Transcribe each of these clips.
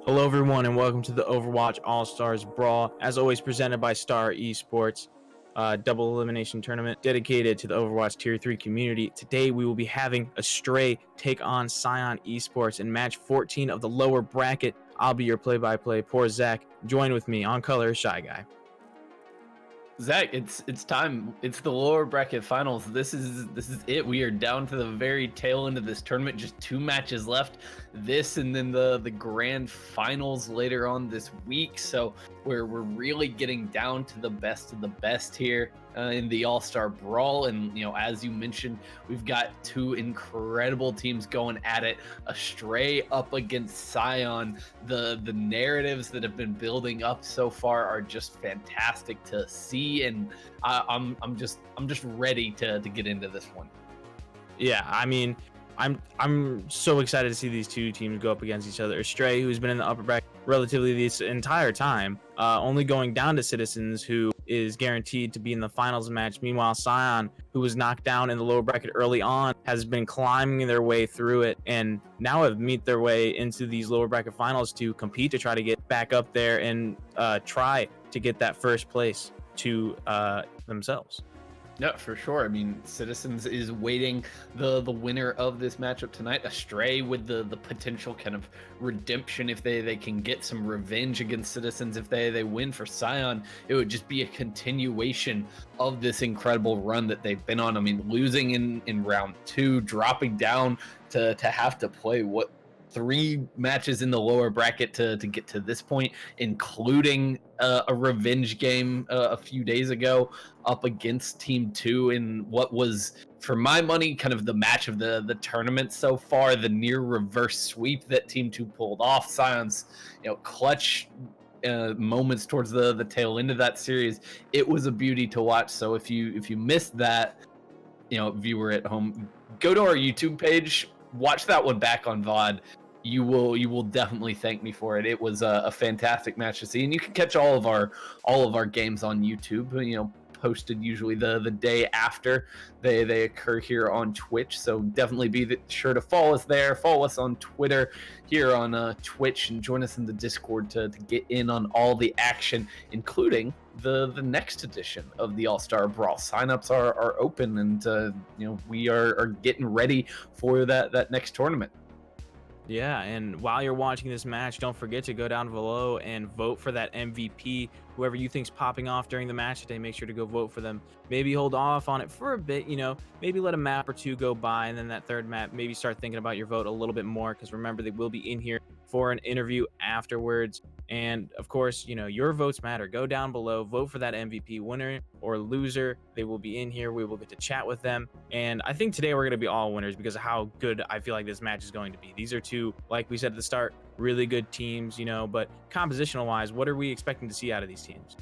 Hello, everyone, and welcome to the Overwatch All-Stars Brawl, as always presented by Star Esports, double elimination tournament dedicated to the Overwatch Tier 3 community. Today, we will be having Astray take on Scion Esports in match 14 of the lower bracket. I'll be your play-by-play. Poor Zach. Join with me on color, Shy Guy. Zach, it's time. It's the lower bracket finals. This is it. We are down to the very tail end of this tournament. Just 2 matches left. This and then the grand finals later on this week. So we're really getting down to the best of the best here in the All-Star Brawl. And as you mentioned, we've got 2 incredible teams going at it. Astray up against Scion. The narratives that have been building up so far are just fantastic to see, and I'm just ready to get into this one. Yeah, I mean, I'm so excited to see these 2 teams go up against each other. Astray, who's been in the upper bracket relatively this entire time, only going down to Citizens, who is guaranteed to be in the finals match. Meanwhile, Scion, who was knocked down in the lower bracket early on, has been climbing their way through it and now have made their way into these lower bracket finals to compete to try to get back up there and try to get that first place to themselves. Yeah, for sure. I mean, Citizens is waiting the winner of this matchup tonight. Astray with the potential kind of redemption if they can get some revenge against Citizens. If they win for Scion, it would just be a continuation of this incredible run that they've been on. I mean, losing in round 2, dropping down to have to play 3 matches in the lower bracket to get to this point, including a revenge game a few days ago up against Team 2 in what was, for my money, kind of the match of the tournament so far, the near reverse sweep that Team 2 pulled off. Scion's clutch moments towards the tail end of that series, it was a beauty to watch. So if you missed that, viewer at home, go to our YouTube page, watch that one back on VOD. You will definitely thank me for it. It was a fantastic match to see, and you can catch all of our games on YouTube. Posted usually the day after they occur here on Twitch. So definitely be sure to follow us there. Follow us on Twitter, here on Twitch, and join us in the Discord to get in on all the action, including the next edition of the All-Star Brawl. Signups are open, and we are getting ready for that next tournament. Yeah, and while you're watching this match, don't forget to go down below and vote for that MVP. Whoever you think's popping off during the match today, make sure to go vote for them. Maybe hold off on it for a bit, maybe let a map or 2 go by, and then that third map, maybe start thinking about your vote a little bit more, because remember, they will be in here for an interview afterwards. And of course, your votes matter. Go down below, vote for that MVP, winner or loser. They will be in here. We will get to chat with them. And I think today we're going to be all winners because of how good I feel like this match is going to be. These are 2, like we said at the start, really good teams, but compositional wise, what are we expecting to see out of these teams?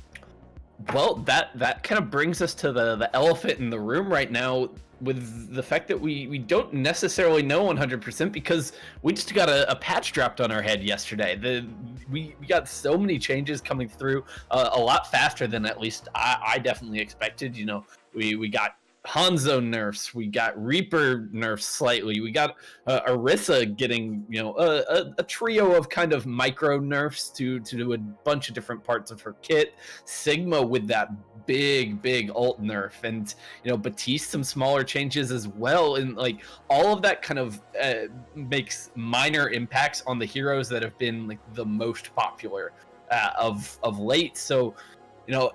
Well, that kind of brings us to the elephant in the room right now, with the fact that we don't necessarily know 100%, because we just got a patch dropped on our head yesterday. We got so many changes coming through a lot faster than at least I definitely expected. We got Hanzo nerfs, we got Reaper nerfs slightly, we got Orisa getting a trio of kind of micro nerfs to a bunch of different parts of her kit, Sigma with that big ult nerf, and Batiste some smaller changes as well, and like all of that kind of makes minor impacts on the heroes that have been like the most popular of late. So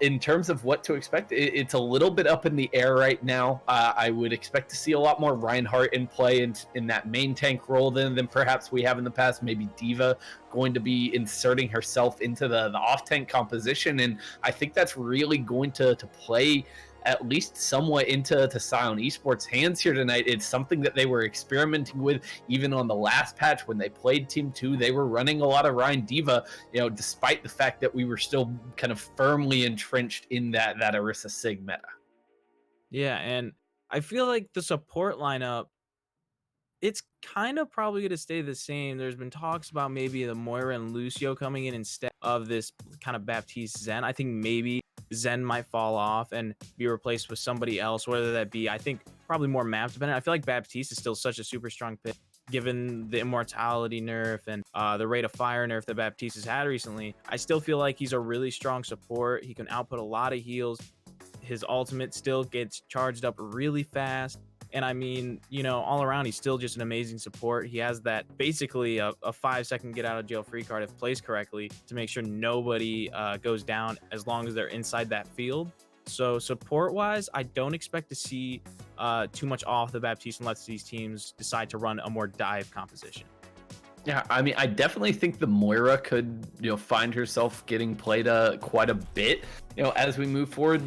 in terms of what to expect, it's a little bit up in the air right now. I would expect to see a lot more Reinhardt in play in that main tank role than perhaps we have in the past. Maybe D.Va going to be inserting herself into the off-tank composition, and I think that's really going to play at least somewhat into Scion Esports' hands here tonight. It's something that they were experimenting with even on the last patch when they played Team 2. They were running a lot of Rein D.Va, despite the fact that we were still kind of firmly entrenched in that Orisa Sig meta. Yeah, and I feel like the support lineup, it's kind of probably going to stay the same. There's been talks about maybe the Moira and Lucio coming in instead of this kind of Baptiste Zen. I think maybe Zen might fall off and be replaced with somebody else, whether that be, I think, probably more map dependent. I feel like Baptiste is still such a super strong pick, given the immortality nerf and the rate of fire nerf that Baptiste has had recently. I still feel like he's a really strong support. He can output a lot of heals. His ultimate still gets charged up really fast. And I mean, you know, all around, he's still just an amazing support. He has that basically a 5-second get out of jail free card if placed correctly to make sure nobody goes down as long as they're inside that field. So support wise, I don't expect to see too much off the Baptiste unless these teams decide to run a more dive composition. Yeah, I mean, I definitely think the Moira could, find herself getting played quite a bit, as we move forward.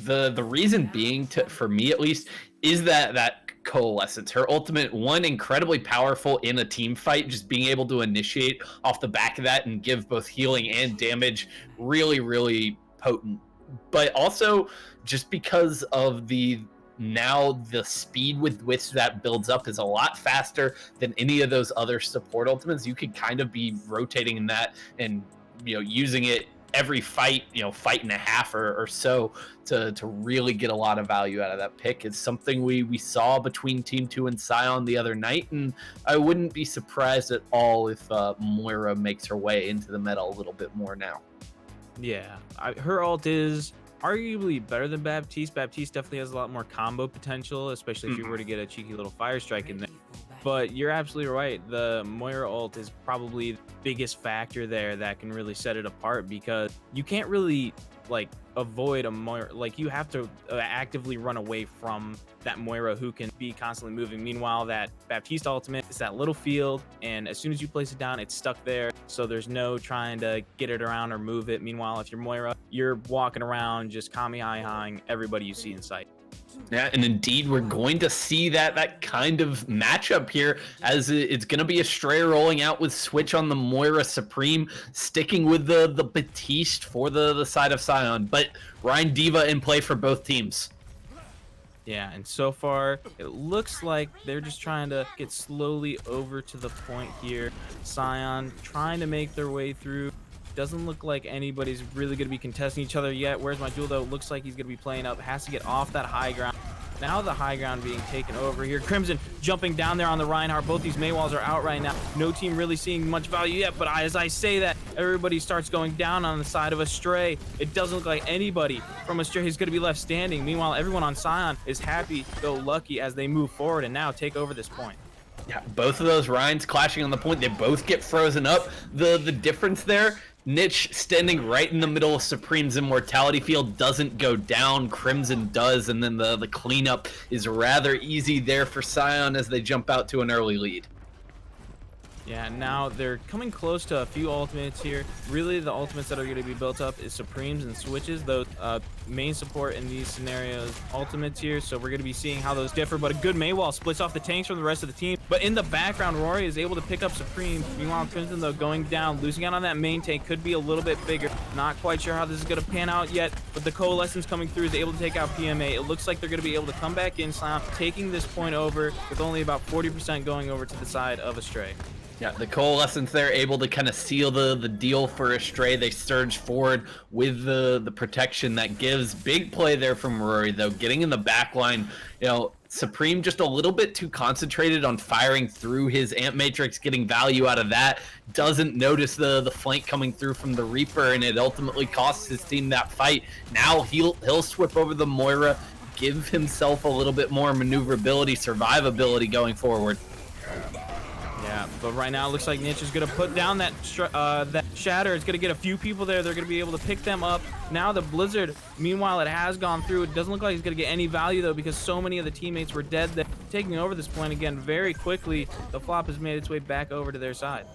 The reason being, for me at least, is that coalescence. Her ultimate, one, incredibly powerful in a team fight, just being able to initiate off the back of that and give both healing and damage, really, really potent. But also just because of now the speed with which that builds up is a lot faster than any of those other support ultimates. You could kind of be rotating in that and using it every fight, fight and a half or so to really get a lot of value out of that pick. It's something we saw between Team 2 and Scion the other night, and I wouldn't be surprised at all if Moira makes her way into the meta a little bit more now. Yeah, her ult is arguably better than Baptiste. Baptiste definitely has a lot more combo potential, especially if you were to get a cheeky little fire strike in there. But you're absolutely right. The Moira ult is probably the biggest factor there that can really set it apart, because you can't really avoid a Moira. You have to actively run away from that Moira who can be constantly moving. Meanwhile, that Baptiste ultimate is that little field, and as soon as you place it down, it's stuck there. So there's no trying to get it around or move it. Meanwhile, if you're Moira, you're walking around just Kami-Hi-Haing everybody you see in sight. Yeah, and indeed, we're going to see that kind of matchup here, as it's going to be Astray rolling out with Switch on the Moira Supreme, sticking with the Baptiste for the side of Scion, but Rein Diva in play for both teams. Yeah, and so far, it looks like they're just trying to get slowly over to the point here. Scion trying to make their way through. Doesn't look like anybody's really going to be contesting each other yet. Where's my duel, though? Looks like he's going to be playing up. Has to get off that high ground. Now the high ground being taken over here. Crimson jumping down there on the Reinhardt. Both these Maywalls are out right now. No team really seeing much value yet, but as I say that, everybody starts going down on the side of Astray. It doesn't look like anybody from Astray is going to be left standing. Meanwhile, everyone on Scion is happy, though lucky, as they move forward and now take over this point. Yeah, both of those Reins clashing on the point. They both get frozen up. The difference there, Niche standing right in the middle of Supreme's immortality field doesn't go down. Crimson does, and then the cleanup is rather easy there for Scion as they jump out to an early lead. Yeah, now they're coming close to a few ultimates here. Really, the ultimates that are going to be built up is Supremes and Switches, those main support in these scenarios ultimates here. So we're going to be seeing how those differ, but a good Maywall splits off the tanks from the rest of the team. But in the background, Rory is able to pick up Supreme. Meanwhile, Crimson, though, going down, losing out on that main tank, could be a little bit bigger. Not quite sure how this is going to pan out yet, but the Coalescence coming through is able to take out PMA. It looks like they're going to be able to come back in, Slam, taking this point over with only about 40% going over to the side of Astray. Yeah, the Coalescence there able to kind of seal the deal for Astray. They surge forward with the protection that gives. Big play there from Rory, though, getting in the back line. Supreme just a little bit too concentrated on firing through his Amp Matrix, getting value out of that. Doesn't notice the flank coming through from the Reaper, and it ultimately costs his team that fight. Now he'll swip over the Moira, give himself a little bit more maneuverability, survivability going forward. Yeah, but right now it looks like Niche is going to put down that Shatter. It's going to get a few people there. They're going to be able to pick them up. Now the Blizzard, meanwhile, it has gone through. It doesn't look like he's going to get any value, though, because so many of the teammates were dead there. Taking over this point again very quickly. The flop has made its way back over to their side.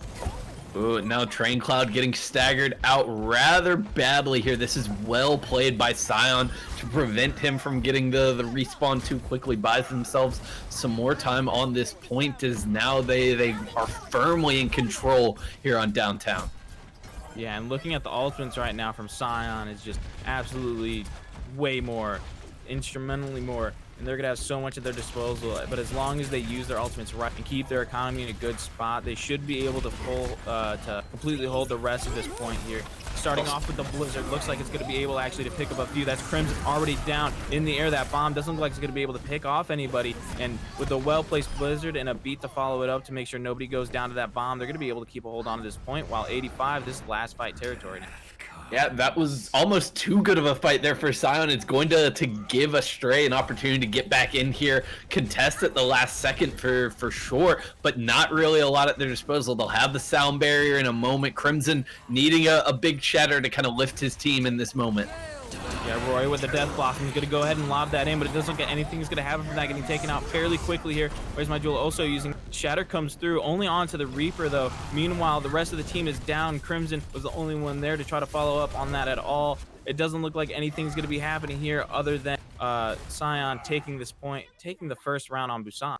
Ooh, now Train Cloud getting staggered out rather badly here. This is well played by Scion to prevent him from getting the respawn too quickly. Buys themselves some more time on this point, as now they are firmly in control here on downtown. Yeah, and looking at the ultimates right now from Scion is just absolutely way more, instrumentally more and they're gonna have so much at their disposal. But as long as they use their ultimates right and keep their economy in a good spot, they should be able to to completely hold the rest of this point here. Starting off with the Blizzard, looks like it's going to be able actually to pick up a few. That's Crimson already down in the air. That bomb doesn't look like it's going to be able to pick off anybody. And with a well-placed Blizzard and a beat to follow it up to make sure nobody goes down to that bomb, they're going to be able to keep a hold on to this point. While 85, this is last fight territory now. Yeah, that was almost too good of a fight there for Scion. It's going to give Astray an opportunity to get back in here, contest at the last second for sure, but not really a lot at their disposal. They'll have the sound barrier in a moment. Crimson needing a big shatter to kind of lift his team in this moment. Yeah, Roy with the Death Blossom is going to go ahead and lob that in, but it doesn't look like anything's going to happen from that getting taken out fairly quickly here. Where's my Jewel also using Shatter comes through, only onto the Reaper though. Meanwhile, the rest of the team is down. Crimson was the only one there to try to follow up on that at all. It doesn't look like anything's going to be happening here other than Scion taking this point, taking the first round on Busan.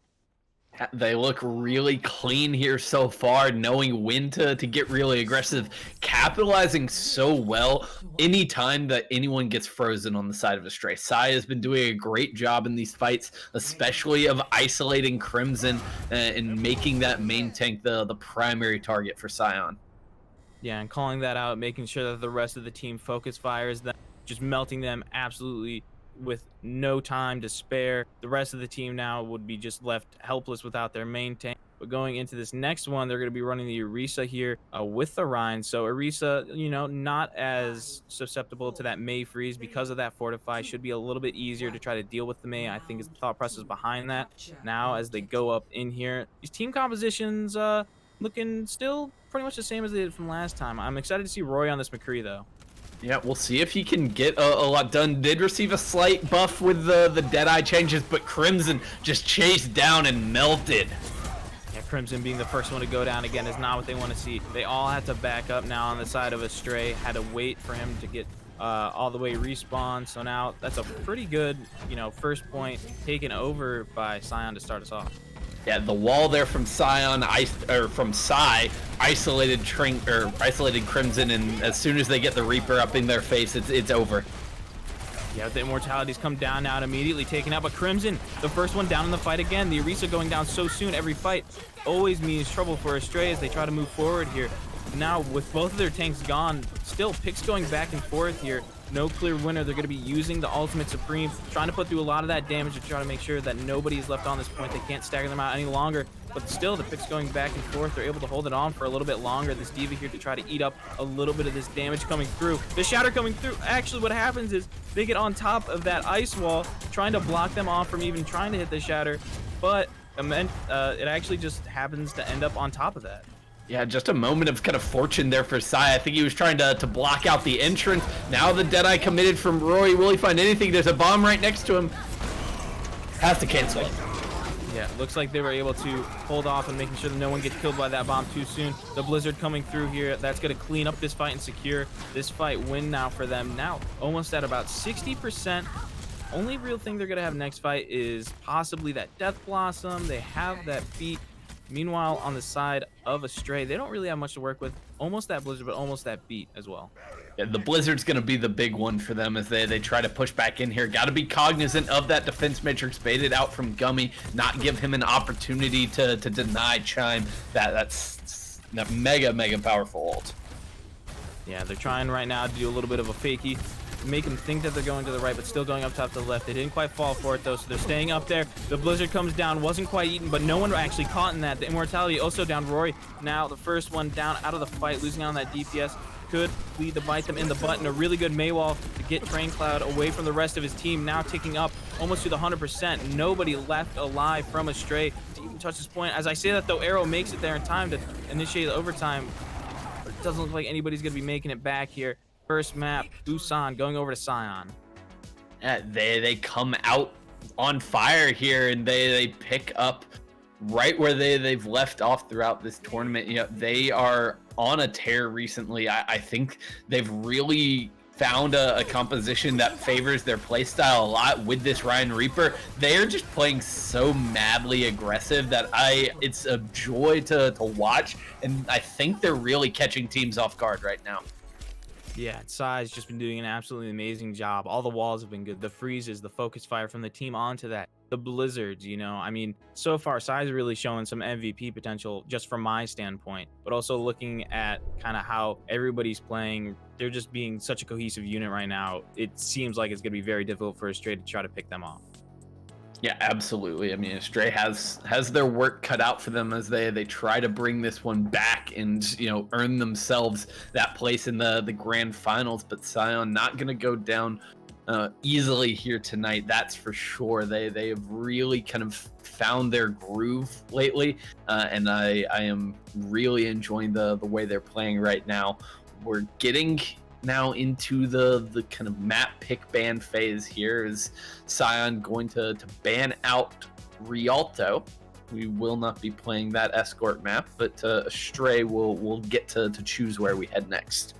They look really clean here so far, knowing when to get really aggressive, capitalizing so well anytime that anyone gets frozen on the side of Astray. Sai has been doing a great job in these fights, especially of isolating Crimson and making that main tank the primary target for Scion. Yeah, and calling that out, making sure that the rest of the team focus fires them, just melting them absolutely with no time to spare. The rest of the team now would be just left helpless without their main tank. But going into this next one, they're going to be running the Orisa here with the Rhine. So Orisa, you know, not as susceptible to that Mei freeze because of that Fortify. Should be a little bit easier to try to deal with the Mei. I think is the thought process behind that. Now as they go up in here, these team compositions looking still pretty much the same as they did from last time. I'm excited to see Roy on this McCree though. Yeah, we'll see if he can get a lot done. Did receive a slight buff with the Deadeye changes, but Crimson just chased down and melted. Yeah, Crimson being the first one to go down again is not what they want to see. They all had to back up now on the side of Astray, had to wait for him to get all the way respawn. So now that's a pretty good, you know, first point taken over by Scion to start us off. Yeah, the wall there from Scion, from Psy, isolated Crimson, and as soon as they get the Reaper up in their face, it's over. Yeah, the Immortalities come down now and immediately taken out, but Crimson, the first one down in the fight again. The Orisa going down so soon every fight always means trouble for Astray as they try to move forward here. Now, with both of their tanks gone, still picks going back and forth here. No clear winner. They're going to be using the Ultimate Supreme, trying to put through a lot of that damage to try to make sure that nobody is left on this point. They can't stagger them out any longer. But still, the picks going back and forth. They're able to hold it on for a little bit longer. This D.Va here to try to eat up a little bit of this damage coming through. The Shatter coming through. Actually, what happens is they get on top of that ice wall, trying to block them off from even trying to hit the Shatter. But it actually just happens to end up on top of that. Yeah, just a moment of kind of fortune there for Sai. I think he was trying to block out the entrance. Now the Deadeye committed from Roy. Will he find anything? There's a bomb right next to him. Has to cancel it. Yeah, looks like they were able to hold off and making sure that no one gets killed by that bomb too soon. The Blizzard coming through here. That's going to clean up this fight and secure this fight win now for them. Now almost at about 60%. Only real thing they're going to have next fight is possibly that Death Blossom. They have that beat. Meanwhile, on the side of Astray, they don't really have much to work with. Almost that Blizzard, but almost that beat as well. Yeah, the Blizzard's going to be the big one for them as they try to push back in here. Got to be cognizant of that defense matrix baited out from Gummy, not give him an opportunity to deny Chime. That's that mega powerful ult. Yeah, they're trying right now to do a little bit of a fakey, make them think that they're going to the right, but still going up top to the left. They didn't quite fall for it, though, so they're staying up there. The Blizzard comes down, wasn't quite eaten, but no one actually caught in that. The Immortality also down. Roy, now the first one down out of the fight, losing out on that DPS. Could lead to bite them in the butt, and a really good Mei wall to get Train Cloud away from the rest of his team, now ticking up almost to the 100%. Nobody left alive from Astray to even touch this point. As I say that, though, Arrow makes it there in time to initiate the overtime, but it doesn't look like anybody's going to be making it back here. First map, Busan going over to Scion. They come out on fire here, and they pick up right where they've left off throughout this tournament. You know, they are on a tear recently. I think they've really found a composition that favors their playstyle a lot with this Ryan Reaper. They're just playing so madly aggressive that it's a joy to watch, and I think they're really catching teams off guard right now. Yeah, Sai's just been doing an absolutely amazing job. All the walls have been good. The freezes, the focus fire from the team onto that, the blizzards, I mean, so far Sai's really showing some MVP potential just from my standpoint, but also looking at kind of how everybody's playing. They're just being such a cohesive unit right now. It seems like it's going to be very difficult for Astray to try to pick them off. Yeah, absolutely. I mean, Astray has their work cut out for them as they try to bring this one back and earn themselves that place in the grand finals. But Scion not going to go down easily here tonight. That's for sure. They have really kind of found their groove lately, and I am really enjoying the way they're playing right now. We're getting now into the kind of map pick ban phase here. Is Scion going to ban out Rialto? We will not be playing that escort map, but Astray will get to choose where we head next.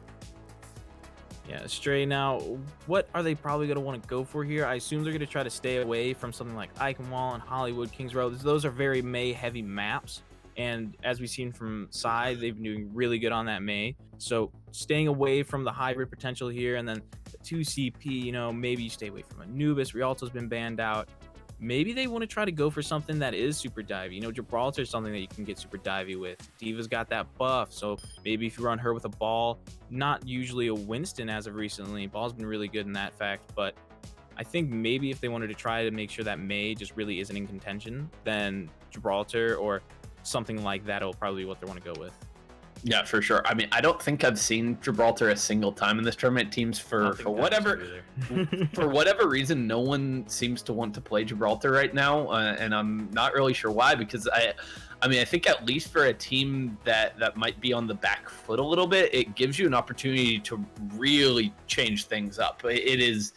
Yeah, Astray now, what are they probably going to want to go for here? I assume they're going to try to stay away from something like Iconwall and Hollywood, Kings Row. Those are very May heavy maps. And as we've seen from Psy, they've been doing really good on that May. So staying away from the hybrid potential here, and then the 2CP, maybe you stay away from Anubis. Rialto's been banned out. Maybe they want to try to go for something that is super divey. Gibraltar is something that you can get super divey with. Diva's got that buff, so maybe if you run her with a ball, not usually a Winston as of recently. Ball's been really good in that fact, but I think maybe if they wanted to try to make sure that May just really isn't in contention, then Gibraltar or something like that will probably be what they want to go with. Yeah, for sure. I mean, I don't think I've seen Gibraltar a single time in this tournament. Teams for whatever for whatever reason, no one seems to want to play Gibraltar right now, and I'm not really sure why. Because I mean, I think at least for a team that might be on the back foot a little bit, it gives you an opportunity to really change things up. It is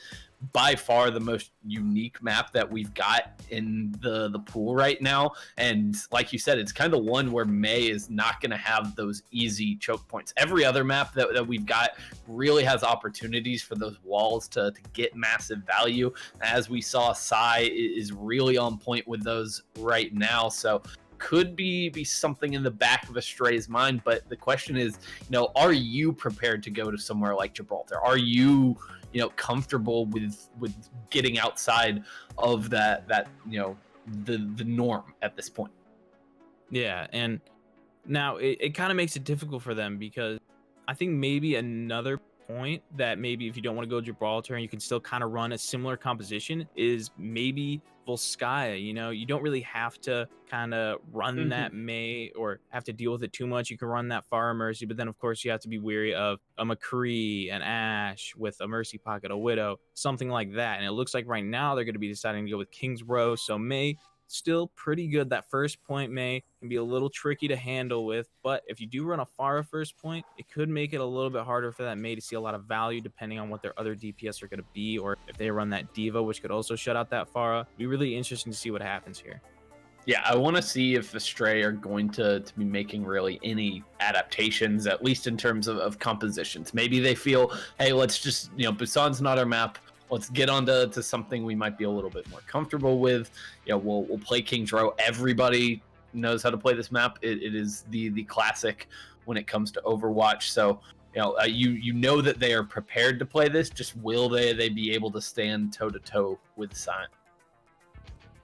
by far the most unique map that we've got in the pool right now, and like you said, it's kind of the one where May is not going to have those easy choke points. Every other map that we've got really has opportunities for those walls to get massive value. As we saw, Psy is really on point with those right now, so could be something in the back of Astray's mind. But the question is, are you prepared to go to somewhere like Gibraltar? Are you comfortable with getting outside of that the norm at this point? Yeah, and now it kind of makes it difficult for them, because I think maybe another point that maybe if you don't want to go Gibraltar and you can still kind of run a similar composition is maybe Volskaya. You don't really have to kind of run that May or have to deal with it too much. You can run that Far Mercy, but then of course you have to be wary of a McCree, an Ash with a Mercy Pocket, a Widow, something like that. And it looks like right now they're going to be deciding to go with King's Row. So May still pretty good. That first point May can be a little tricky to handle with, but if you do run a Pharah first point, it could make it a little bit harder for that May to see a lot of value depending on what their other DPS are going to be, or if they run that Diva, which could also shut out that Pharah. Be really interesting to see what happens here. Yeah, I want to see if Astray are going to be making really any adaptations, at least in terms of compositions. Maybe they feel, hey, let's just, Busan's not our map. Let's get on to something we might be a little bit more comfortable with. We'll play King's Row. Everybody knows how to play this map. It is the classic when it comes to Overwatch. So you know that they are prepared to play this. Just will they be able to stand toe to toe with Scion?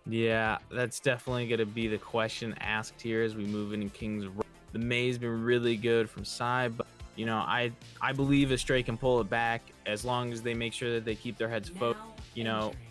Yeah, that's definitely going to be the question asked here as we move into King's Row. The May's been really good from Psy, but I believe Astray can pull it back as long as they make sure that they keep their heads focused.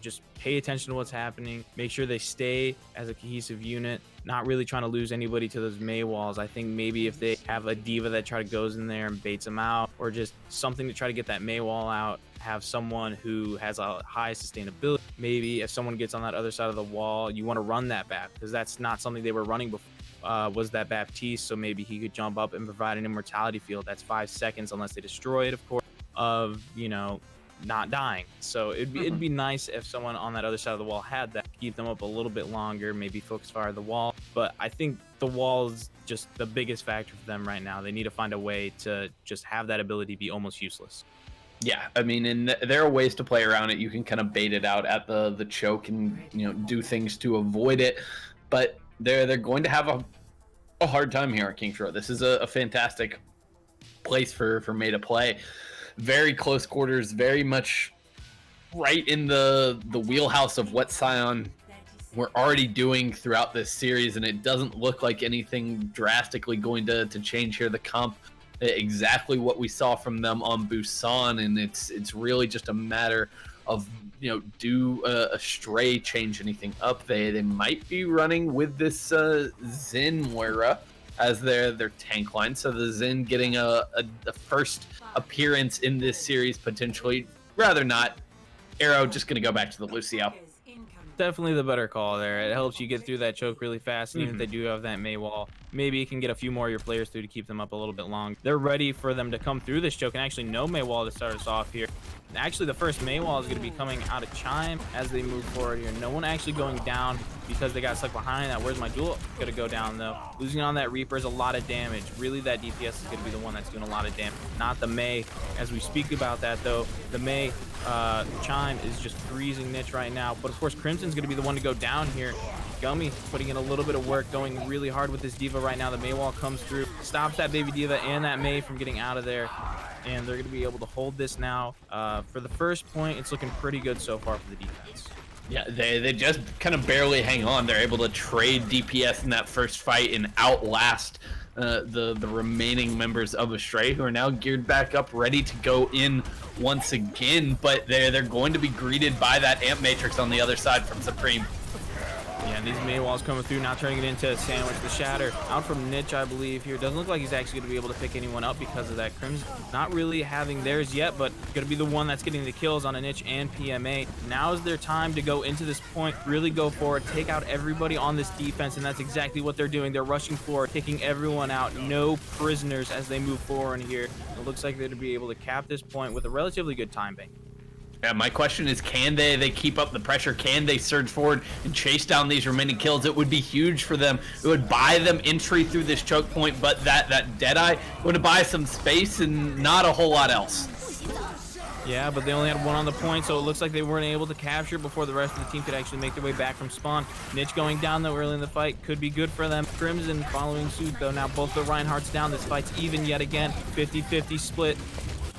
Just pay attention to what's happening, make sure they stay as a cohesive unit, not really trying to lose anybody to those May walls. I think maybe if they have a Diva that goes in there and baits them out, or just something to try to get that May wall out, have someone who has a high sustainability. Maybe if someone gets on that other side of the wall, you want to run that back, because that's not something they were running before. Was that Baptiste, so maybe he could jump up and provide an immortality field. That's 5 seconds unless they destroy it, of course, of not dying. So it'd be nice if someone on that other side of the wall had that, keep them up a little bit longer, maybe focus fire the wall. But I think the wall is just the biggest factor for them right now. They need to find a way to just have that ability be almost useless. Yeah, I mean, and there are ways to play around it. You can kind of bait it out at the choke and do things to avoid it, but they're going to have a hard time here at King's Row. This is a fantastic place for May to play. very close quarters, very much right in the wheelhouse of what Scion we're already doing throughout this series, and it doesn't look like anything drastically going to change here. The comp exactly what we saw from them on Busan, and it's really just a matter of, you know, do Astray change anything up? They might be running with this Xin Moira as their tank line, so the Xin getting a first appearance in this series potentially. Rather not. Arrow just gonna go back to the Lucio. Definitely the better call there. It helps you get through that choke really fast, and even if they do have that Mei wall, maybe you can get a few more of your players through to keep them up a little bit long. They're ready for them to come through this choke, and actually no Mei wall to start us off here. Actually, the first Mei wall is going to be coming out of Chime as they move forward here. No one actually going down because they got stuck behind that. Where's my duel? Going to go down, though. Losing on that Reaper is a lot of damage. Really, that DPS is going to be the one that's doing a lot of damage, not the Mei. As we speak about that, though, the Mei Chime is just freezing Niche right now. But, of course, Crimson's going to be the one to go down here. Gummy putting in a little bit of work, going really hard with this D.Va right now. The Mei wall comes through, stops that baby D.Va and that Mei from getting out of there. And they're going to be able to hold this now. For the first point, it's looking pretty good so far for the defense. Yeah, they just kind of barely hang on. They're able to trade DPS in that first fight and outlast the remaining members of Astray, who are now geared back up, ready to go in once again. But they're going to be greeted by that Amp Matrix on the other side from Supreme. Yeah, and these Mei walls coming through, now turning it into a sandwich. The Shatter out from Niche, I believe, here. Doesn't look like he's actually going to be able to pick anyone up because of that. Crimson not really having theirs yet, but going to be the one that's getting the kills on a Niche and PMA. Now is their time to go into this point, really go forward, take out everybody on this defense, and that's exactly what they're doing. They're rushing forward, taking everyone out. No prisoners as they move forward here. It looks like they're to be able to cap this point with a relatively good time bank. Yeah, my question is, can they keep up the pressure? Can they surge forward and chase down these remaining kills? It would be huge for them. It would buy them entry through this choke point, but that Deadeye would buy some space and not a whole lot else. Yeah, but they only had one on the point, so it looks like they weren't able to capture before the rest of the team could actually make their way back from spawn. Niche going down, though, early in the fight could be good for them. Crimson following suit, though. Now both the Reinhardts down. This fight's even yet again. 50-50 split.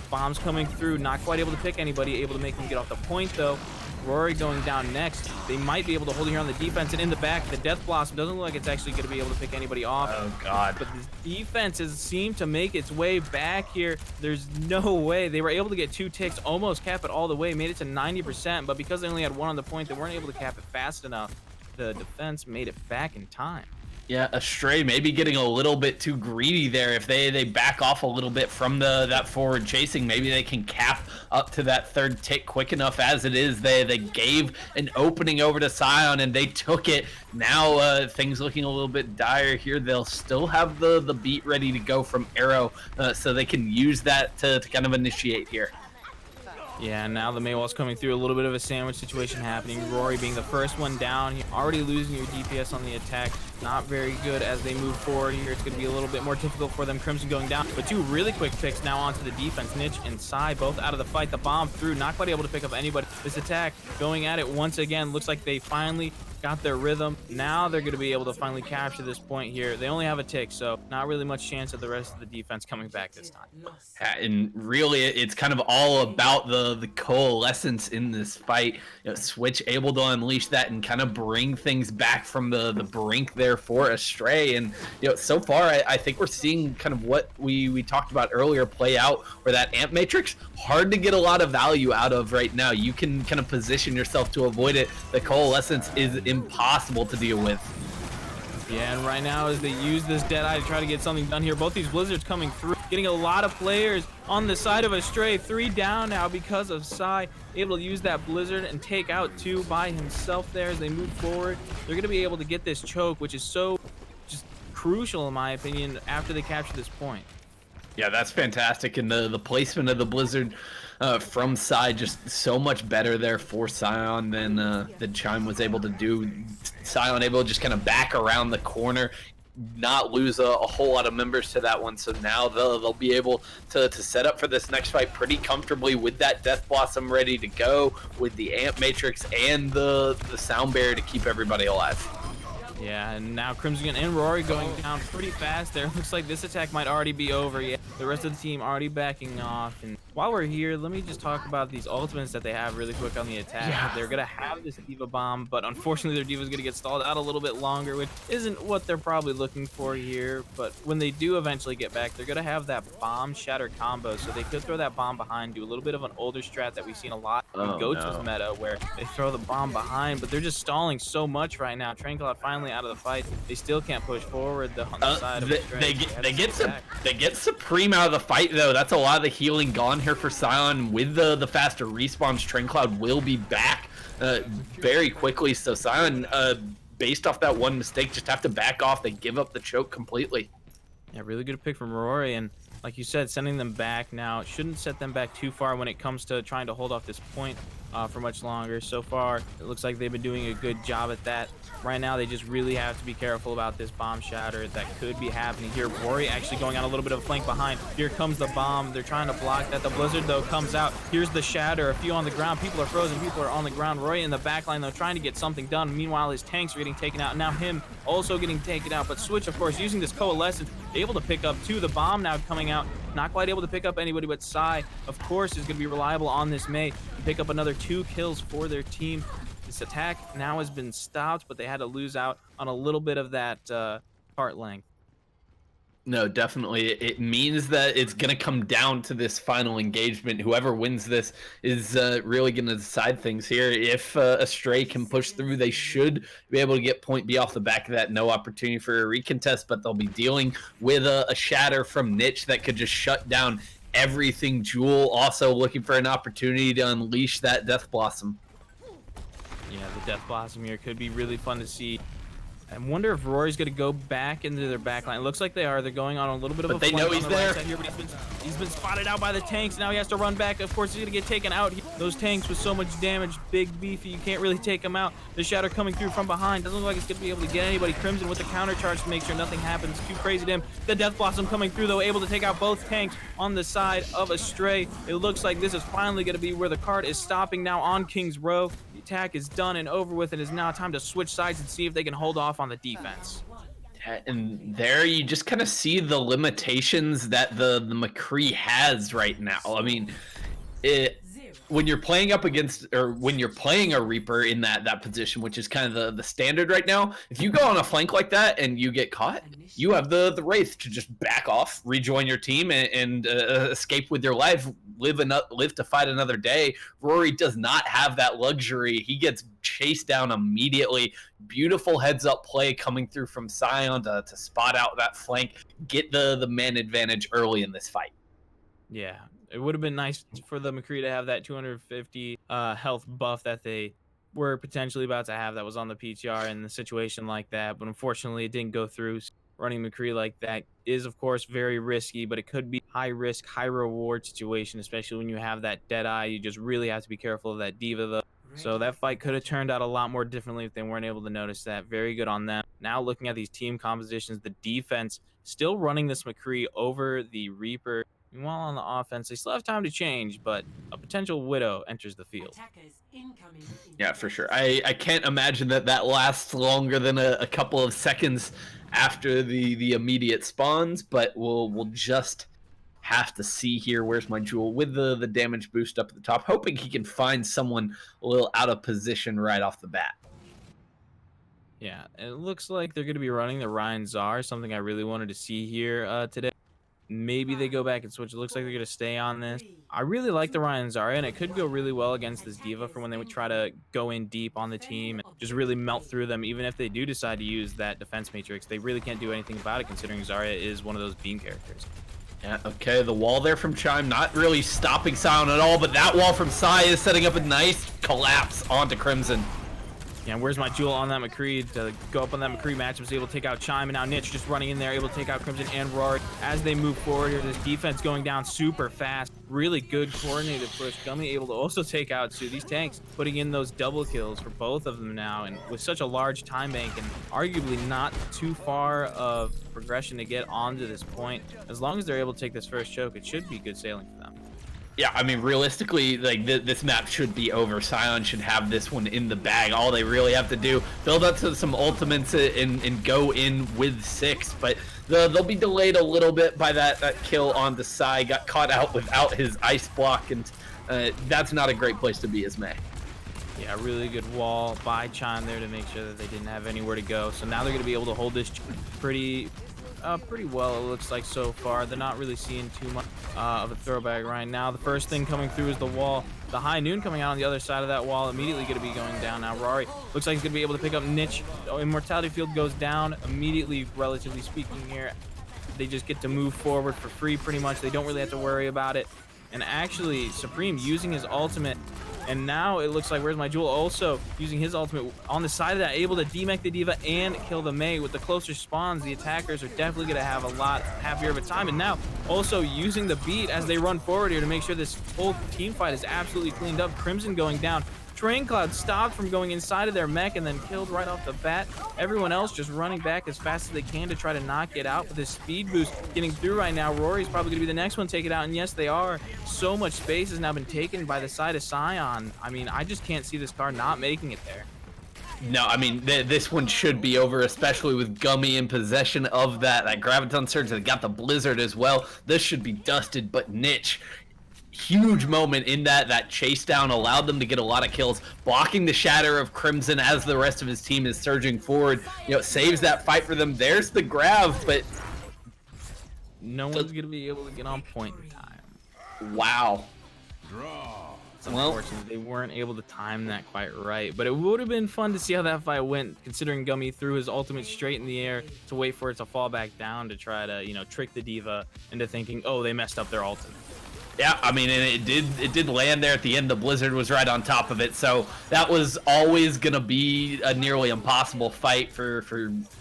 Bombs coming through, not quite able to pick anybody, able to make them get off the point, though. Rory going down next. They might be able to hold it here on the defense, and in the back, the Death Blossom doesn't look like it's actually going to be able to pick anybody off. Oh, God. But the defense has seemed to make its way back here. There's no way. They were able to get 2 ticks, almost cap it all the way, made it to 90%, but because they only had 1 on the point, they weren't able to cap it fast enough. The defense made it back in time. Yeah, Astray maybe getting a little bit too greedy there. If they back off a little bit from that forward chasing, maybe they can cap up to that 3rd tick quick enough. As it is, they gave an opening over to Scion and they took it. Now things looking a little bit dire here. They'll still have the beat ready to go from Arrow, so they can use that to kind of initiate here. Yeah, and now the Mei wall's coming through, a little bit of a sandwich situation happening. Rory being the first one down. You're already losing your DPS on the attack. Not very good as they move forward here. It's going to be a little bit more difficult for them. Crimson going down, but 2 really quick picks now onto the defense. Niche and Psy both out of the fight. The bomb through, not quite able to pick up anybody. This attack going at it once again. Looks like they finally got their rhythm. Now they're going to be able to finally capture this point here. They only have a tick, so not really much chance of the rest of the defense coming back this time. And really, it's kind of all about the coalescence in this fight. You know, Switch able to unleash that and kind of bring things back from the brink there for Astray. And you know, so far, I think we're seeing kind of what we talked about earlier play out, where that Amp Matrix, hard to get a lot of value out of right now. You can kind of position yourself to avoid it. The coalescence is impossible to deal with. Yeah, and right now as they use this Deadeye to try to get something done here, both these Blizzards coming through, getting a lot of players on the side of Astray. 3 down now because of Psy, able to use that Blizzard and take out 2 by himself there as they move forward. They're going to be able to get this choke, which is so just crucial in my opinion after they capture this point. Yeah, that's fantastic, and the placement of the Blizzard from Psy just so much better there for Scion than Chime was able to do. Scion able to just kind of back around the corner, not lose a whole lot of members to that one. So now they'll be able to set up for this next fight pretty comfortably with that Death Blossom ready to go, with the Amp Matrix and the Sound Barrier to keep everybody alive. Yeah, and now Crimson and Rory going down pretty fast there. Looks like this attack might already be over. Yeah, the rest of the team already backing off, and while we're here, let me just talk about these ultimates that they have really quick on the attack. Yeah. They're going to have this Diva Bomb, but unfortunately their Diva's going to get stalled out a little bit longer, which isn't what they're probably looking for here. But when they do eventually get back, they're going to have that Bomb Shatter combo, so they could throw that bomb behind, do a little bit of an older strat that we've seen a lot in Goats' meta, where they throw the bomb behind, but they're just stalling so much right now. Train Cloud finally out of the fight. They still can't push forward on the side of they get Supreme out of the fight, though. That's a lot of the healing gone here for Scion. With the faster respawns, Train Cloud will be back very quickly. So Scion, based off that one mistake, just have to back off. They give up the choke completely. Yeah, really good pick from Rory, and like you said, sending them back now shouldn't set them back too far when it comes to trying to hold off this point for much longer. So far, it looks like they've been doing a good job at that. Right now, they just really have to be careful about this bomb shatter that could be happening here. Rory actually going on a little bit of a flank behind. Here comes the bomb. They're trying to block that. The blizzard, though, comes out. Here's the shatter. A few on the ground. People are frozen. People are on the ground. Rory in the backline, though, trying to get something done. Meanwhile, his tanks are getting taken out. Now him also getting taken out. But Switch, of course, using this coalescence, able to pick up two. The bomb now coming out. Not quite able to pick up anybody, but Psy, of course, is going to be reliable on this Mei. Pick up another 2 kills for their team. This attack now has been stopped, but they had to lose out on a little bit of that part length. No, definitely. It means that it's going to come down to this final engagement. Whoever wins this is really going to decide things here. If Astray can push through, they should be able to get point B off the back of that. No opportunity for a recontest, but they'll be dealing with a shatter from Niche that could just shut down everything. Jewel also looking for an opportunity to unleash that Death Blossom. Yeah, the Death Blossom here could be really fun to see. I wonder if Rory's going to go back into their backline. It looks like they are. They're going on a little bit of a flank. But they know he's there. Right here, but he's been spotted out by the tanks. Now he has to run back. Of course, he's going to get taken out. Those tanks with so much damage, big, beefy, you can't really take them out. The shatter coming through from behind. Doesn't look like it's going to be able to get anybody. Crimson with the counter charge to make sure nothing happens. Too crazy to him. The Death Blossom coming through, though, able to take out both tanks on the side of Astray. It looks like this is finally going to be where the card is stopping now on King's Row. The attack is done and over with. It is now time to switch sides and see if they can hold off on the defense. And there you just kind of see the limitations that the McCree has right now. I mean, when you're playing up against, or when you're playing a Reaper in that position, which is kind of the standard right now, if you go on a flank like that and you get caught, you have the Wraith to just back off, rejoin your team, and escape with your life, live to fight another day. Rory does not have that luxury. He gets chased down immediately. Beautiful heads-up play coming through from Scion to spot out that flank, get the man advantage early in this fight. Yeah, it would have been nice for the McCree to have that 250 health buff that they were potentially about to have that was on the PTR in the situation like that, but unfortunately it didn't go through. Running McCree like that is, of course, very risky, but it could be high risk, high reward situation, especially when you have that dead eye. You just really have to be careful of that Diva, though. So that fight could have turned out a lot more differently if they weren't able to notice that. Very good on them. Now looking at these team compositions, the defense still running this McCree over the Reaper. Meanwhile, on the offense, they still have time to change, but a potential Widow enters the field. Yeah, for sure. I can't imagine that lasts longer than a couple of seconds after the immediate spawns, but we'll just have to see here. Where's my Jewel with the damage boost up at the top, hoping he can find someone a little out of position right off the bat. Yeah, it looks like they're going to be running the Ryan Czar, something I really wanted to see here today. Maybe they go back and switch. It looks like they're going to stay on this. I really like the Ryan Zarya, and it could go really well against this Diva for when they would try to go in deep on the team and just really melt through them. Even if they do decide to use that defense matrix, they really can't do anything about it, considering Zarya is one of those beam characters. Yeah, okay, the wall there from Chime, not really stopping Scion at all, but that wall from Psy is setting up a nice collapse onto Crimson. Yeah, where's my Jewel on that McCree to go up on that McCree matchup, is able to take out Chime, and now Niche just running in there, able to take out Crimson and Rory as they move forward here. This defense going down super fast. Really good coordinated push. Gummy able to also take out Sue. These tanks putting in those double kills for both of them now, and with such a large time bank and arguably not too far of progression to get onto this point, as long as they're able to take this first choke, it should be good sailing for them. Yeah, I mean, realistically, like this map should be over. Scion should have this one in the bag. All they really have to do, build up to some ultimates and go in with 6. But they'll be delayed a little bit by that kill on the side. Got caught out without his ice block, and that's not a great place to be as May. Yeah, really good wall by Chime there to make sure that they didn't have anywhere to go. So now they're going to be able to hold this pretty well, it looks like so far. They're not really seeing too much of a throwback right now. The first thing coming through is the wall. The High Noon coming out on the other side of that wall, immediately going to be going down now. Rory looks like he's going to be able to pick up Niche. Immortality Field goes down immediately, relatively speaking here. They just get to move forward for free pretty much. They don't really have to worry about it. And actually, Supreme using his ultimate, and now it looks like Where's My Jewel also using his ultimate on the side of that, able to demech the Diva and kill the Mei. With the closer spawns, the attackers are definitely going to have a lot happier of a time. And now also using the beat as they run forward here to make sure this whole team fight is absolutely cleaned up. Crimson going down. Train Cloud stopped from going inside of their mech and then killed right off the bat. Everyone else just running back as fast as they can to try to knock it out with this speed boost getting through right now. Rory's probably going to be the next one to take it out, and yes, they are. So much space has now been taken by the side of Scion. I mean, I just can't see this car not making it there. No, I mean, this one should be over, especially with Gummy in possession of that Graviton Surge. They got the Blizzard as well. This should be dusted, but Niche, huge moment in that chase down, allowed them to get a lot of kills, blocking the shatter of Crimson as the rest of his team is surging forward. You know, saves that fight for them. There's the grab, but no one's gonna be able to get on point in time. Wow. It's unfortunate they weren't able to time that quite right, but it would have been fun to see how that fight went, considering Gummy threw his ultimate straight in the air to wait for it to fall back down to try to, you know, trick the Diva into thinking, oh, they messed up their ultimate. Yeah, I mean, and it did land there at the end. The Blizzard was right on top of it, so that was always gonna be a nearly impossible fight for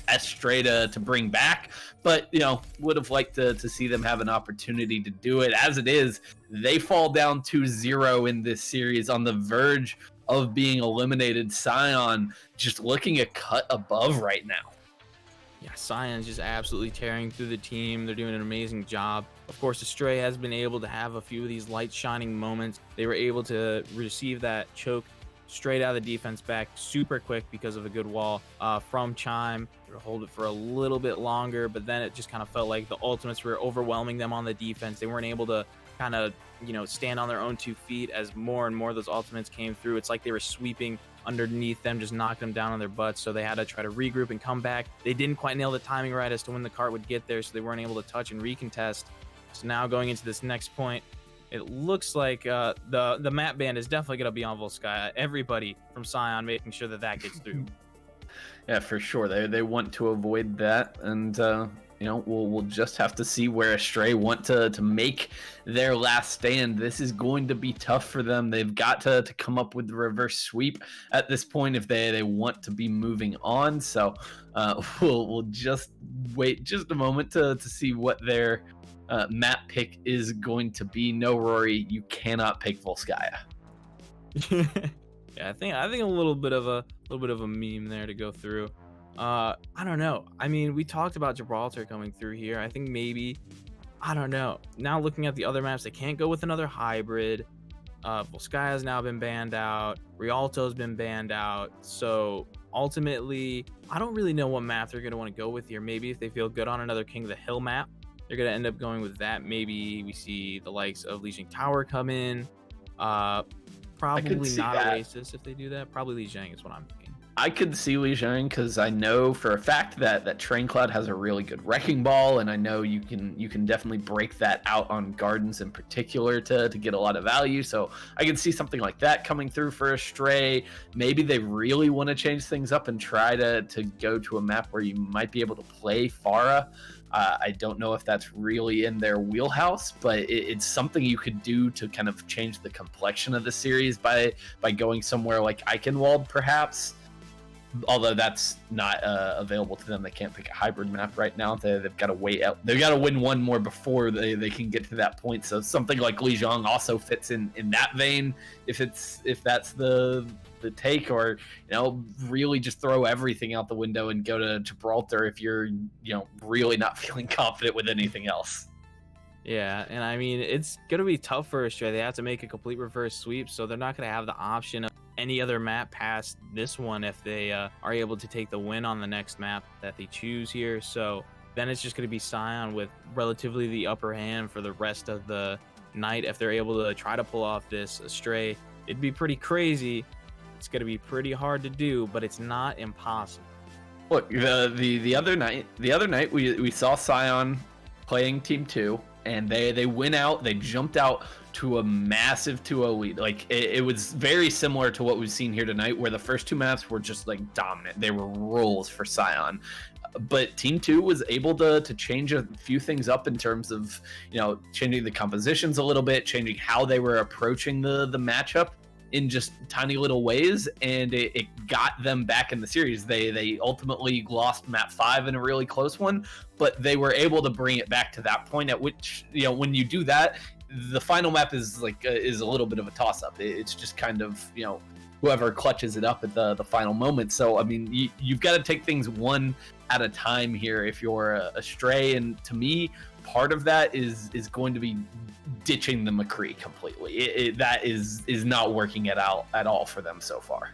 Astray to bring back. But you know, would have liked to see them have an opportunity to do it. As it is, they fall down 2-0 in this series, on the verge of being eliminated. Scion just looking a cut above right now. Yeah, Scion's just absolutely tearing through the team. They're doing an amazing job. Of course, Astray has been able to have a few of these light shining moments. They were able to receive that choke straight out of the defense back super quick because of a good wall from Chime. They were hold it for a little bit longer, but then it just kind of felt like the ultimates were overwhelming them on the defense. They weren't able to kind of, you know, stand on their own 2 feet as more and more of those ultimates came through. It's like they were sweeping underneath them, just knocking them down on their butts. So they had to try to regroup and come back. They didn't quite nail the timing right as to when the cart would get there, so they weren't able to touch and recontest. So now going into this next point, it looks like the map ban is definitely going to be on Volskaya. Everybody from Scion making sure that gets through. Yeah, for sure. They want to avoid that, and you know, we'll just have to see where Astray want to make their last stand. This is going to be tough for them. They've got to come up with the reverse sweep at this point if they want to be moving on. So we'll just wait just a moment to see what their map pick is going to be. No, Rory, you cannot pick Volskaya. Yeah, I think a little bit of a meme there to go through. I don't know. I mean, we talked about Gibraltar coming through here. I think maybe, I don't know. Now looking at the other maps, they can't go with another hybrid. Volskaya has now been banned out. Rialto's been banned out. So ultimately, I don't really know what map they're going to want to go with here. Maybe if they feel good on another King of the Hill map, they're going to end up going with that. Maybe we see the likes of Lijiang Tower come in. Probably not Oasis if they do that. Probably Lijiang is what I'm thinking. I could see Lijiang because I know for a fact that Train Cloud has a really good wrecking ball, and I know you can definitely break that out on Gardens in particular to get a lot of value. So I can see something like that coming through for Astray. Maybe they really want to change things up and try to go to a map where you might be able to play Pharah. I don't know if that's really in their wheelhouse, but it's something you could do to kind of change the complexion of the series by going somewhere like Eichenwald, perhaps. Although that's not available to them. They can't pick a hybrid map right now. They've got to wait out. They've got to win one more before they can get to that point. So something like Lijiang also fits in that vein if that's the take, or you know, really just throw everything out the window and go to Gibraltar if you're, you know, really not feeling confident with anything else. Yeah, and I mean, it's gonna be tough for Astray. They have to make a complete reverse sweep, so they're not gonna have the option of any other map past this one if they are able to take the win on the next map that they choose here. So then it's just gonna be Scion with relatively the upper hand for the rest of the night if they're able to try to pull off this Astray. It'd be pretty crazy. It's gonna be pretty hard to do, but it's not impossible. Look, the other night we saw Scion playing Team 2, and they went out, they jumped out to a massive 2-0 lead. Like it was very similar to what we've seen here tonight, where the first two maps were just like dominant. They were rolls for Scion. But Team 2 was able to change a few things up in terms of, you know, changing the compositions a little bit, changing how they were approaching the matchup in just tiny little ways, and it got them back in the series. They ultimately lost map 5 in a really close one, but they were able to bring it back to that point at which, you know, when you do that, the final map is like is a little bit of a toss-up. It's just kind of, you know, whoever clutches it up at the final moment. So I mean, you've got to take things one at a time here if you're Astray, and to me, part of that is going to be ditching the McCree completely. That is not working at all for them so far.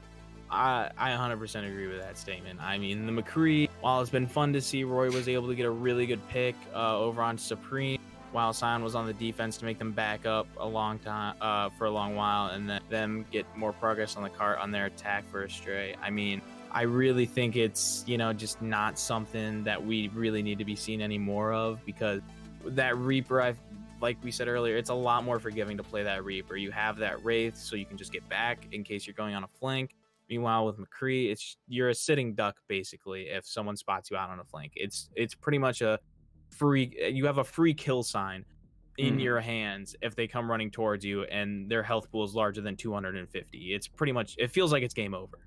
I 100% agree with that statement. I mean, the McCree, while it's been fun to see Roy was able to get a really good pick over on Supreme, while Scion was on the defense to make them back up a long time for a long while, and then them get more progress on the cart on their attack for Astray. I mean, I really think it's, you know, just not something that we really need to be seeing any more of, because that Reaper, like we said earlier, it's a lot more forgiving to play that Reaper. You have that Wraith, so you can just get back in case you're going on a flank. Meanwhile, with McCree, you're a sitting duck basically. If someone spots you out on a flank, it's pretty much a free. You have a free kill sign in your hands if they come running towards you, and their health pool is larger than 250. It's pretty much. It feels like it's game over.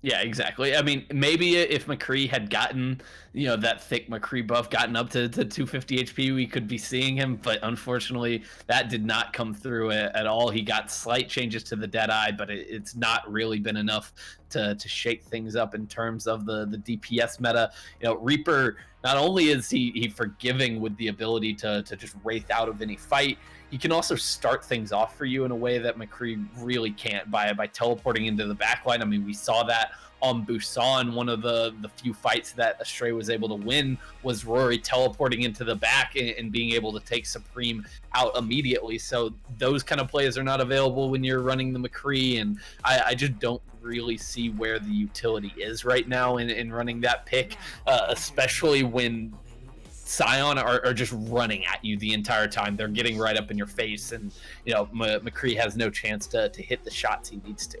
Yeah, exactly. I mean, maybe if McCree had gotten, you know, that thick McCree buff, gotten up to 250 HP, we could be seeing him. But unfortunately, that did not come through at all. He got slight changes to the Deadeye, but it's not really been enough to shake things up in terms of the DPS meta. You know, Reaper, not only is he forgiving with the ability to just wraith out of any fight, he can also start things off for you in a way that McCree really can't by teleporting into the backline. I mean, we saw that on Busan. One of the few fights that Astray was able to win was Rory teleporting into the back and being able to take Supreme out immediately. So those kind of plays are not available when you're running the McCree, and I just don't really see where the utility is right now in running that pick, especially when Scion are just running at you the entire time. They're getting right up in your face, and you know, McCree has no chance to hit the shots he needs to.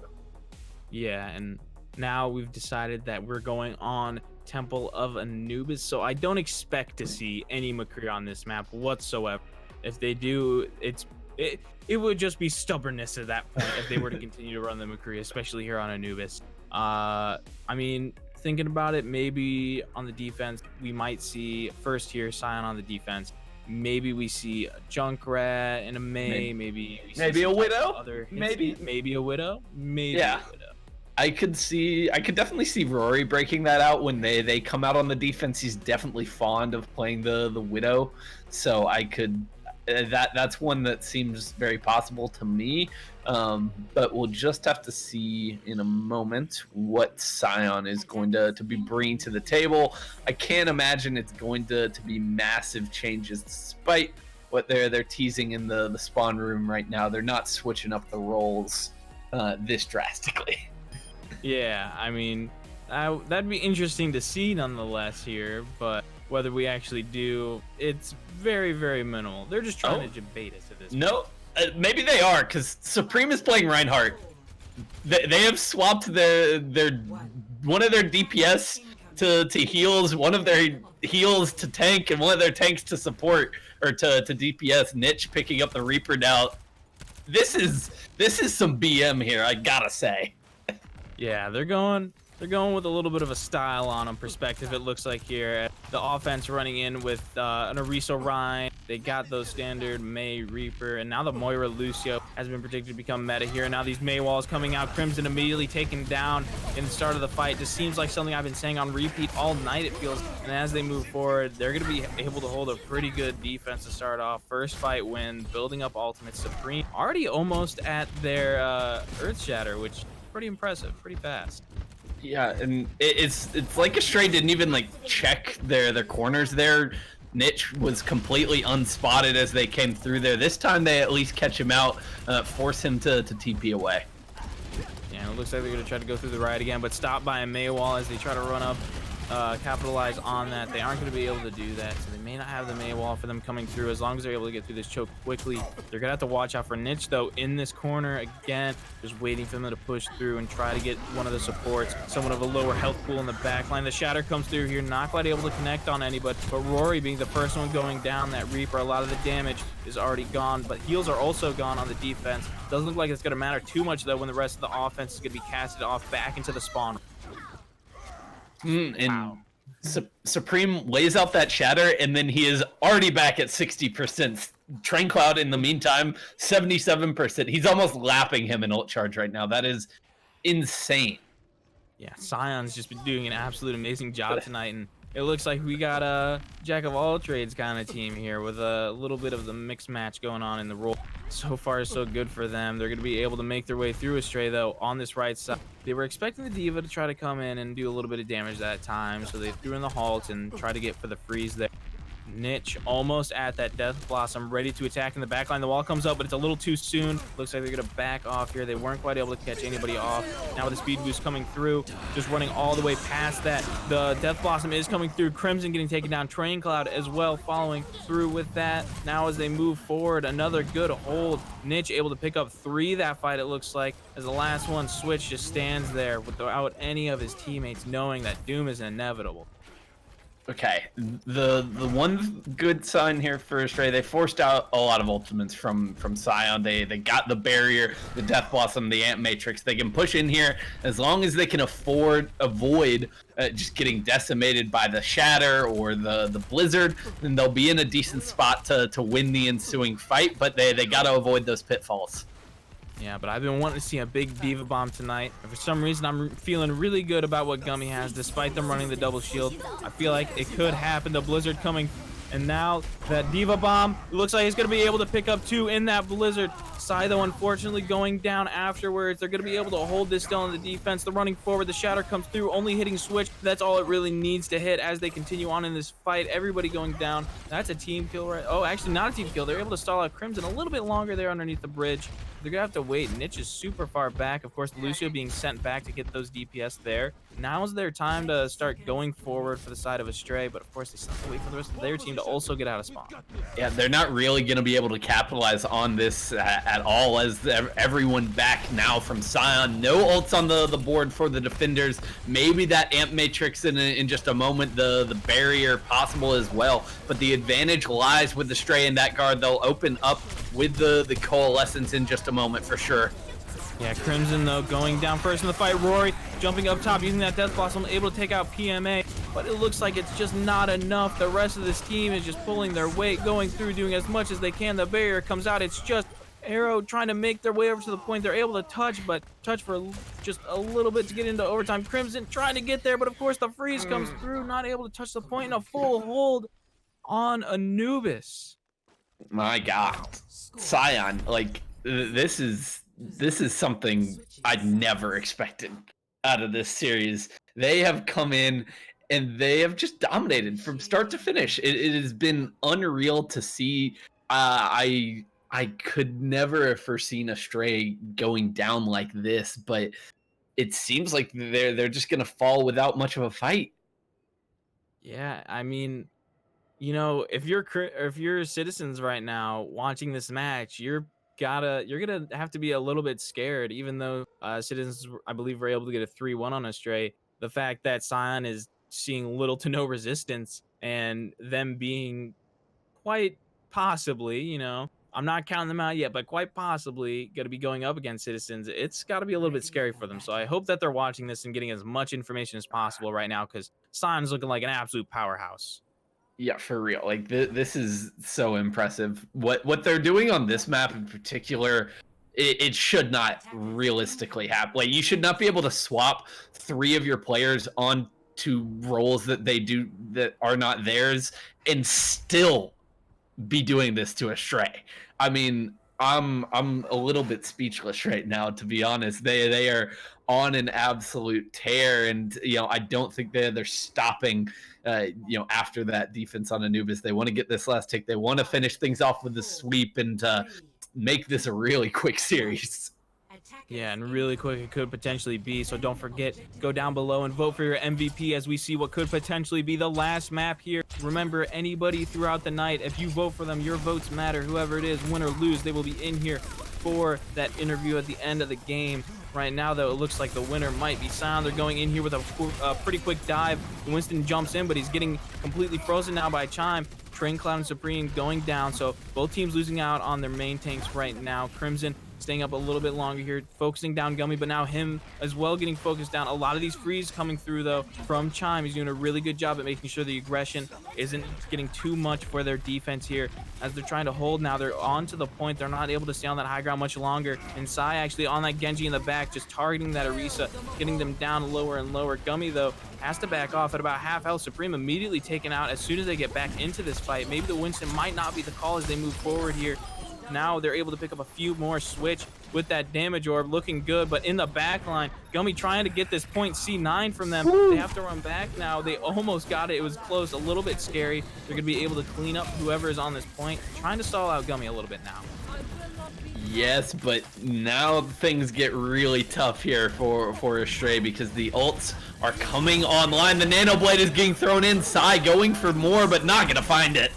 Yeah, and now we've decided that we're going on Temple of Anubis, so I don't expect to see any McCree on this map whatsoever. If they do, it would just be stubbornness at that point if they were to continue to run the McCree, especially here on Anubis. I mean, thinking about it, maybe on the defense, we might see first here Scion on the defense. Maybe we see a Junkrat and a May. Maybe a Widow. Maybe a Widow. Maybe yeah. a Widow. I could definitely see Rory breaking that out when they come out on the defense. He's definitely fond of playing the Widow, so I could. That's one that seems very possible to me, but we'll just have to see in a moment what Scion is going to be bringing to the table. I can't imagine it's going to be massive changes, despite what they're teasing in the spawn room right now. They're not switching up the roles this drastically. Yeah, I mean, that'd be interesting to see nonetheless here, but whether we actually do, it's very, very minimal. They're just trying to debate us at this point. No, maybe they are, because Supreme is playing Reinhardt. They have swapped their one of their DPS to heals, one of their heals to tank, and one of their tanks to support, or to DPS. Niche picking up the Reaper now. This is some BM here, I gotta say. Yeah, they're going with a little bit of a style on them, perspective, it looks like here. The offense running in with an Ariso Ryan, They got those standard Mei Reaper, and now the Moira Lucio has been predicted to become meta here. And now these Mei walls coming out. Crimson immediately taken down in the start of the fight. Just seems like something I've been saying on repeat all night, it feels. And as they move forward, they're going to be able to hold a pretty good defense to start off. First fight win, building up ultimate. Supreme already almost at their Earth Shatter, which is pretty impressive, pretty fast. Yeah, and it's like Astray didn't even like check their corners there. Niche was completely unspotted as they came through there. This time they at least catch him out, force him to TP away. Yeah, it looks like they're going to try to go through the ride again, but stopped by a Mei wall as they try to run up, capitalize on that. They aren't going to be able to do that, so they may not have the Mei wall for them coming through. As long as they're able to get through this choke quickly, they're going to have to watch out for Niche, though, in this corner again, just waiting for them to push through and try to get one of the supports, somewhat of a lower health pool in the back line. The Shatter comes through here, not quite able to connect on anybody, but Rory being the first one going down. That Reaper, a lot of the damage is already gone, but heals are also gone on the defense. Doesn't look like it's going to matter too much, though, when the rest of the offense is going to be casted off back into the spawn. And Wow. Supreme lays out that Shatter, and then he is already back at 60%. Train Cloud, in the meantime, 77%. He's almost lapping him in ult charge right now. That is insane. Yeah, Scion's just been doing an absolute amazing job tonight, and it looks like we got a jack of all trades kind of team here with a little bit of the mixed match going on in the role. So far, so good for them. They're going to be able to make their way through Astray, though, on this right side. They were expecting the D.Va to try to come in and do a little bit of damage that time, so they threw in the halt and try to get for the freeze there. Niche almost at that Death Blossom, ready to attack in the backline. The wall comes up, but it's a little too soon. Looks like they're going to back off here. They weren't quite able to catch anybody off. Now with the speed boost coming through, just running all the way past that. The Death Blossom is coming through. Crimson getting taken down. Train Cloud as well following through with that. Now as they move forward, another good hold. Niche able to pick up 3 that fight, it looks like, as the last one Switch just stands there without any of his teammates knowing that doom is inevitable. Okay, the one good sign here for Astray, they forced out a lot of ultimates from Scion. They got the barrier, the Death Blossom, the Ant Matrix. They can push in here as long as they can avoid just getting decimated by the Shatter or the Blizzard. Then they'll be in a decent spot to win the ensuing fight. But they got to avoid those pitfalls. Yeah, but I've been wanting to see a big D.Va bomb tonight. And for some reason, I'm feeling really good about what Gummy has, despite them running the double shield. I feel like it could happen. The Blizzard coming, and now that D.Va bomb, it looks like he's going to be able to pick up 2 in that Blizzard. Sai, though, unfortunately going down afterwards. They're going to be able to hold this still in the defense. The running forward, the Shatter comes through, only hitting Switch. That's all it really needs to hit as they continue on in this fight. Everybody going down. That's a team kill, right? Oh, actually not a team kill. They're able to stall out Crimson a little bit longer there underneath the bridge. They're gonna have to wait. Niche is super far back. Of course, Lucio being sent back to get those DPS there. Now's their time to start going forward for the side of Astray, but of course they still have to wait for the rest of their team to also get out of spawn. Yeah, they're not really going to be able to capitalize on this at all, as everyone back now from Scion. No ults on the board for the defenders. Maybe that Amp Matrix in just a moment, the barrier possible as well. But the advantage lies with the Stray and that guard. They'll open up with the Coalescence in just a moment for sure. Yeah, Crimson, though, going down first in the fight. Rory jumping up top, using that Death Blossom, able to take out PMA. But it looks like it's just not enough. The rest of this team is just pulling their weight, going through, doing as much as they can. The barrier comes out. It's just Arrow trying to make their way over to the point they're able to touch, but touch for just a little bit to get into overtime. Crimson trying to get there, but of course the freeze comes through, not able to touch the point, and a full hold on Anubis. My God, Scion, like this is something I'd never expected out of this series. They have come in and they have just dominated from start to finish. It has been unreal to see. I could never have foreseen Astray going down like this, but it seems like they're just gonna fall without much of a fight. Yeah, I mean, you know, if you're citizens right now watching this match, you're gonna have to be a little bit scared, even though citizens, I believe, were able to get a 3-1 on Astray. The fact that Scion is seeing little to no resistance, and them being quite possibly, you know, I'm not counting them out yet, but quite possibly going to be going up against citizens. It's got to be a little bit scary for them. So I hope that they're watching this and getting as much information as possible right now, because Sion's looking like an absolute powerhouse. Yeah, for real. Like this is so impressive. What they're doing on this map in particular, it should not realistically happen. Like you should not be able to swap three of your players on to roles that they do that are not theirs and still be doing this to a Stray. I mean, I'm a little bit speechless right now, to be honest. They are on an absolute tear, and I don't think they're stopping. After that defense on Anubis, they want to get this last take. They want to finish things off with the sweep and make this a really quick series. Yeah, and really quick it could potentially be. So don't forget, go down below and vote for your MVP as we see what could potentially be the last map here. Remember, anybody throughout the night, if you vote for them, your votes matter. Whoever it is, win or lose, they will be in here for that interview at the end of the game. Right now, though, it looks like the winner might be Scion. They're going in here with a pretty quick dive. Winston jumps in, but he's getting completely frozen now by Chime. Train Cloud and Supreme going down, so both teams losing out on their main tanks right now. Crimson staying up a little bit longer here, focusing down Gummy, but now him as well getting focused down. A lot of these frees coming through, though, from Chime. He's doing a really good job at making sure the aggression isn't getting too much for their defense here as they're trying to hold. Now they're on to the point. They're not able to stay on that high ground much longer. And Sai actually on that Genji in the back, just targeting that Orisa, getting them down lower and lower. Gummy, though, has to back off at about half health. Supreme immediately taken out as soon as they get back into this fight. Maybe the Winston might not be the call as they move forward here. Now they're able to pick up a few more. Switch with that damage orb looking good, but in the back line, Gummy trying to get this point C9 from them. Woo! They have to run back now. They almost got it. It was close, a little bit scary. They're going to be able to clean up whoever is on this point, trying to stall out Gummy a little bit now. Yes, but now things get really tough here for Astray because the ults are coming online. The Nano Blade is getting thrown in. Sai going for more, but not going to find it.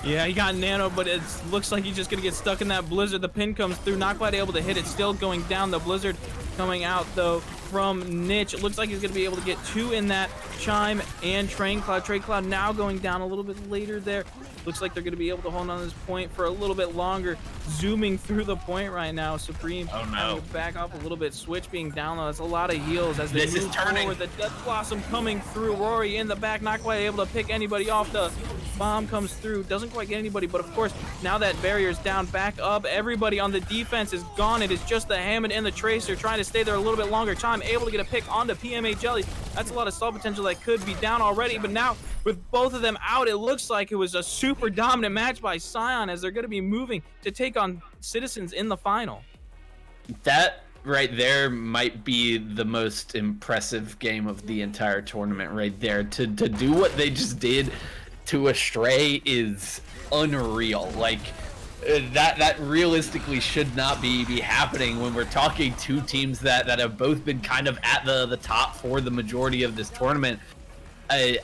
Yeah, he got Nano, but it looks like he's just going to get stuck in that Blizzard. The pin comes through, not quite able to hit it. Still going down. The Blizzard coming out, though, from Niche. It looks like he's going to be able to get two in that. Chime and Train Cloud. Train Cloud now going down a little bit later there. Looks like they're going to be able to hold on to this point for a little bit longer. Zooming through the point right now. Supreme having to back off a little bit. Switch being down, though. That's a lot of heals as they move forward. The Death Blossom coming through. Rory in the back, not quite able to pick anybody off. The bomb comes through, doesn't quite get anybody, but of course now that barrier's down, back up. Everybody on the defense is gone. It is just the Hammond and the Tracer trying to stay there a little bit longer. Chime able to get a pick onto PMA Jelly. That's a lot of stall potential that could be down already, but now with both of them out, it looks like it was a super dominant match by Scion as they're going to be moving to take on Citizens in the final. That right there might be the most impressive game of the entire tournament right there. To do what they just did to Astray is unreal. Like that realistically should not be happening when we're talking two teams that have both been kind of at the top for the majority of this tournament. I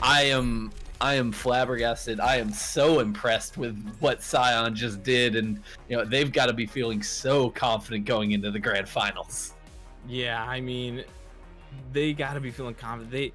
am flabbergasted. I am so impressed with what Scion just did, and they've got to be feeling so confident going into the grand finals. Yeah, I mean, they got to be feeling confident. They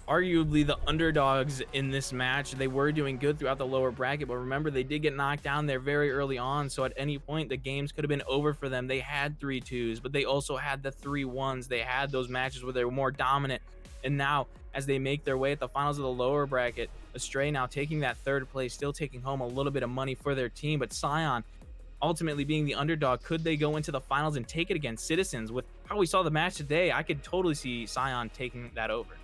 arguably the underdogs in this match. They were doing good throughout the lower bracket, but remember, they did get knocked down there very early on, so at any point the games could have been over for them. They had 3-2s, but they also had the 3-1s. They had those matches where they were more dominant, and now as they make their way at the finals of the lower bracket, Astray now taking that third place, still taking home a little bit of money for their team. But Scion ultimately being the underdog, could they go into the finals and take it against Citizens? With how we saw the match today, I could totally see Scion taking that over.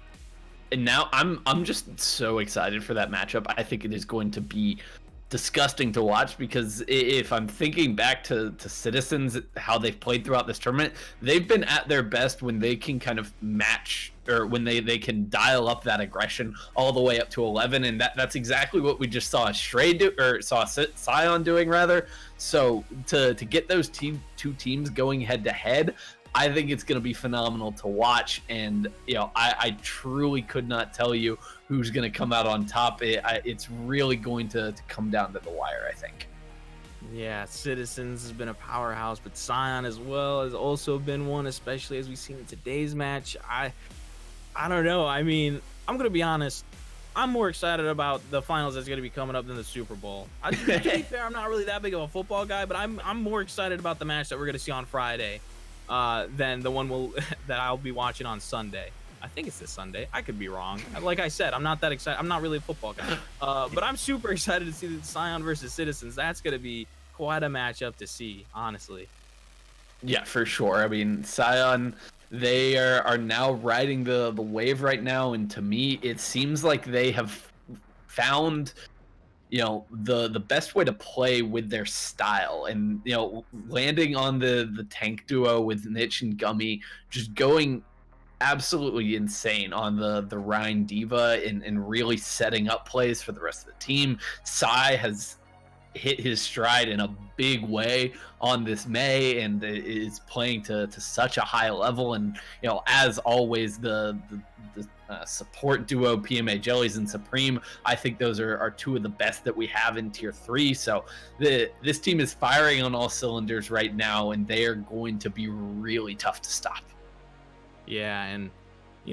And now I'm just so excited for that matchup. I think it is going to be disgusting to watch, because if I'm thinking back to Citizens, how they've played throughout this tournament, they've been at their best when they can kind of match, or when they can dial up that aggression all the way up to 11, and that's exactly what we just saw Astray do, or saw Scion doing rather. So to get those two teams going head to head, I think it's going to be phenomenal to watch, and I truly could not tell you who's going to come out on top. It's really going to come down to the wire, I think. Yeah, Citizens has been a powerhouse, but Scion as well has also been one, especially as we've seen in today's match. I don't know. I mean, I'm going to be honest. I'm more excited about the finals that's going to be coming up than the Super Bowl. To be fair, I'm not really that big of a football guy, but I'm more excited about the match that we're going to see on Friday than the one that I'll be watching on Sunday. I think it's this Sunday. I could be wrong. Like I said, I'm not that excited. I'm not really a football guy. But I'm super excited to see the Scion versus Citizens. That's going to be quite a matchup to see, honestly. Yeah, for sure. I mean, Scion, they are now riding the wave right now, and to me, it seems like they have found, the best way to play with their style, and landing on the tank duo with Niche and Gummy, just going absolutely insane on the Rhine Diva, and really setting up plays for the rest of the team. Psy has hit his stride in a big way on this May, and is playing to such a high level. And as always, the support duo PMA Jellies and Supreme, I think those are two of the best that we have in tier 3. So this team is firing on all cylinders right now, and they are going to be really tough to stop. Yeah, and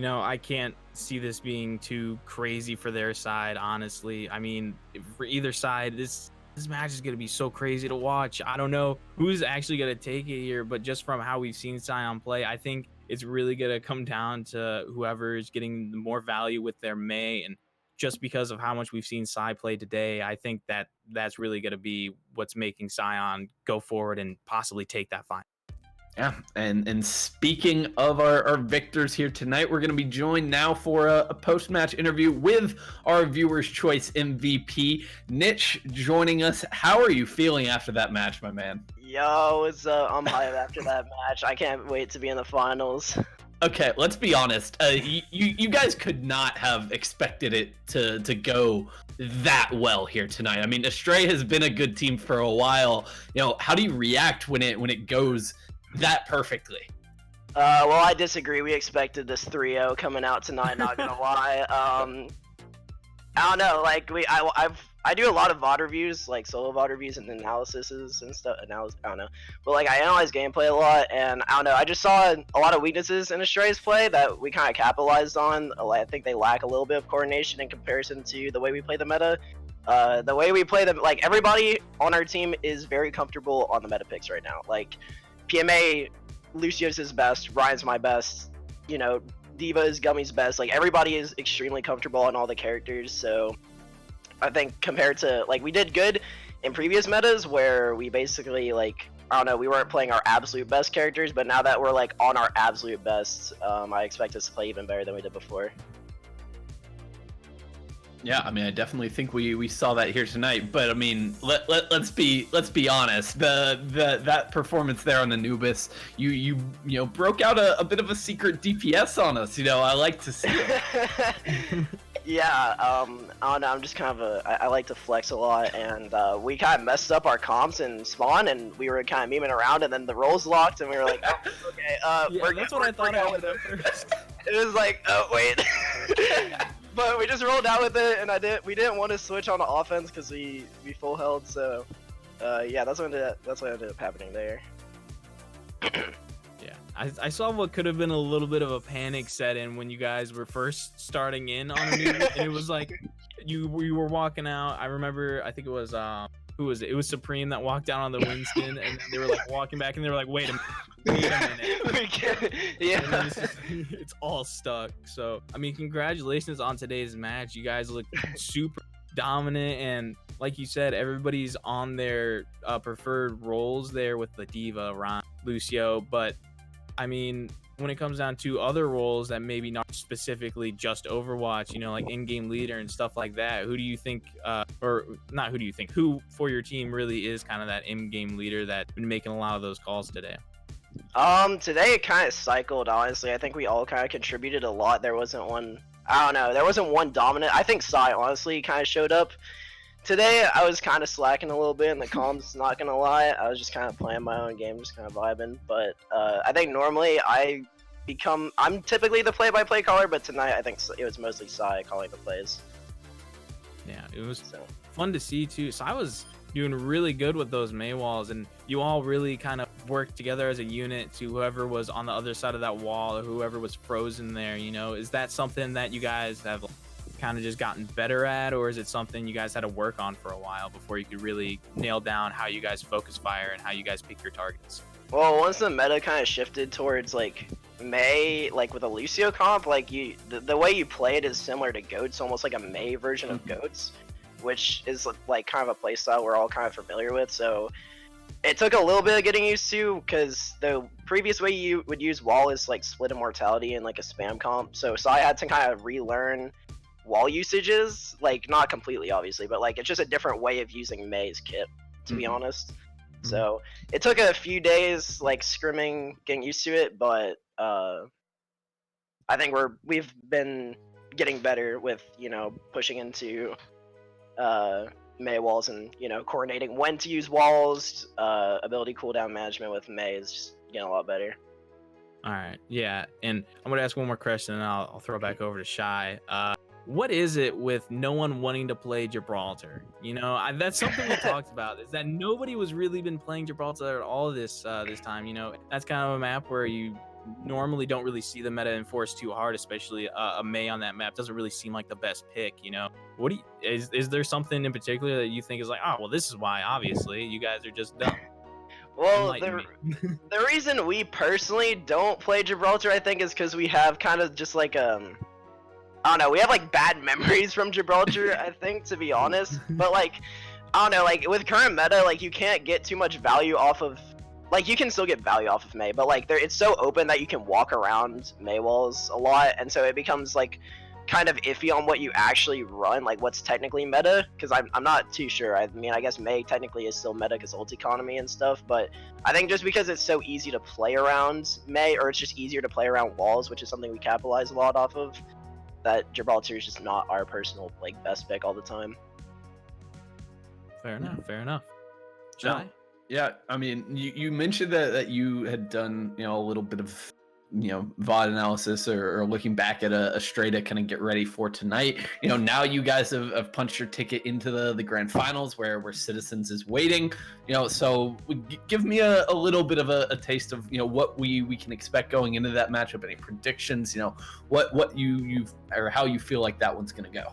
I can't see this being too crazy for their side, honestly. I mean, for either side, this match is going to be so crazy to watch. I don't know who's actually going to take it here, but just from how we've seen Scion play, I think it's really going to come down to whoever is getting more value with their May. And just because of how much we've seen Psy play today, I think that's really going to be what's making Scion go forward and possibly take that final. Yeah, and speaking of our victors here tonight, we're going to be joined now for a post-match interview with our Viewers' Choice MVP, Niche, joining us. How are you feeling after that match, my man? Yo, I'm hyped after that match. I can't wait to be in the finals. Okay, let's be honest. You guys could not have expected it to go that well here tonight. I mean, Astray has been a good team for a while. How do you react when it goes that perfectly? Well, I disagree. We expected this 3-0 coming out tonight, not gonna lie. I don't know, like I do a lot of VOD reviews, like solo VOD reviews and analyses and stuff. I don't know, but like I analyze gameplay a lot, and I don't know, I just saw a lot of weaknesses in Astray's play that we kind of capitalized on. I think they lack a little bit of coordination in comparison to the way we play the meta. The way we play them, like everybody on our team is very comfortable on the meta picks right now. Like PMA, Lucio's his best, Ryan's my best, Diva is Gummy's best. Like everybody is extremely comfortable on all the characters. So I think compared to, like, we did good in previous metas where we basically, like, I don't know, we weren't playing our absolute best characters, but now that we're like on our absolute best, I expect us to play even better than we did before. Yeah, I mean, I definitely think we saw that here tonight. But I mean, let's be honest. That performance there on Anubis, you broke out a bit of a secret DPS on us. I like to see it. Yeah, I don't know, I'm just kind of I like to flex a lot, and we kind of messed up our comps in spawn, and we were kind of memeing around, and then the rolls locked, and we were like, oh, okay, yeah, that's what I thought I would have first. It was like, oh wait. But we just rolled out with it, and we didn't want to switch on the offense because we full held, so yeah, that's what ended up happening there. Yeah, I saw what could have been a little bit of a panic set in when you guys were first starting in on a new, and it was like you were walking out. I remember, I think it was who was it? It was Supreme that walked down on the Winston, and they were like walking back, and they were like, wait a minute. Yeah. And then it's all stuck. So I mean, congratulations on today's match. You guys look super dominant, and like you said, everybody's on their preferred roles there with the Diva, Ron, Lucio. But I mean, when it comes down to other roles that maybe not specifically just Overwatch, like in-game leader and stuff like that, who do you think, or not who do you think, who for your team really is kind of that in-game leader that's been making a lot of those calls today? Today it kind of cycled, honestly. I think we all kind of contributed a lot. There wasn't one, I don't know, there wasn't one dominant. I think Psy honestly kind of showed up. Today I was kind of slacking a little bit in the comms, not gonna lie. I was just kind of playing my own game, just kind of vibing. But I think normally I'm typically the play-by-play caller, but tonight I think it was mostly Psy calling the plays. Yeah, it was fun to see too. So I was doing really good with those May walls, and you all really kind of worked together as a unit to whoever was on the other side of that wall or whoever was frozen there. Is that something that you guys have kind of just gotten better at, or is it something you guys had to work on for a while before you could really nail down how you guys focus fire and how you guys pick your targets? Well, once the meta kind of shifted towards like May, like with a Lucio comp, like the way you play it is similar to Goats, almost like a May version of Goats, which is like kind of a playstyle we're all kind of familiar with. So it took a little bit of getting used to, because the previous way you would use wall is like split immortality and like a spam comp. So I had to kind of relearn wall usages, like not completely obviously, but like it's just a different way of using May's kit, to be honest. So it took a few days like scrimming, getting used to it, but I think we've been getting better with, you know, pushing into May walls and, you know, coordinating when to use walls. Ability cooldown management with May is just getting a lot better. All right, yeah, and I'm gonna ask one more question, and I'll throw it back over to Shy. What is it with no one wanting to play Gibraltar? You know, that's something we talked about, is that nobody was really been playing Gibraltar at all this time. You know, that's kind of a map where you normally don't really see the meta enforced too hard, especially a May on that map doesn't really seem like the best pick. You know, what do you, is there something in particular that you think is like, oh well, this is why obviously you guys are just dumb? Well, the reason we personally don't play Gibraltar, I think, is because we have kind of just like I don't know, we have like bad memories from Gibraltar, I think, to be honest. But like, I don't know, like with current meta, like you can't get too much value off of, like you can still get value off of May, but like it's so open that you can walk around May walls a lot, and so it becomes like kind of iffy on what you actually run, like what's technically meta, because I'm not too sure. I mean, I guess May technically is still meta because ult economy and stuff, but I think just because it's so easy to play around May, or it's just easier to play around walls, which is something we capitalize a lot off of, that Gibraltar is just not our personal like best pick all the time. Fair enough. Fair enough. Shy? Yeah, I mean, you mentioned that you had done, you know, a little bit of, you know, VOD analysis or looking back at a Astray to kind of get ready for tonight. You know, now you guys have punched your ticket into the grand finals where Citizens is waiting. You know, so give me a little bit of a taste of, you know, what we can expect going into that matchup. Any predictions? You know, what you or how you feel like that one's gonna go.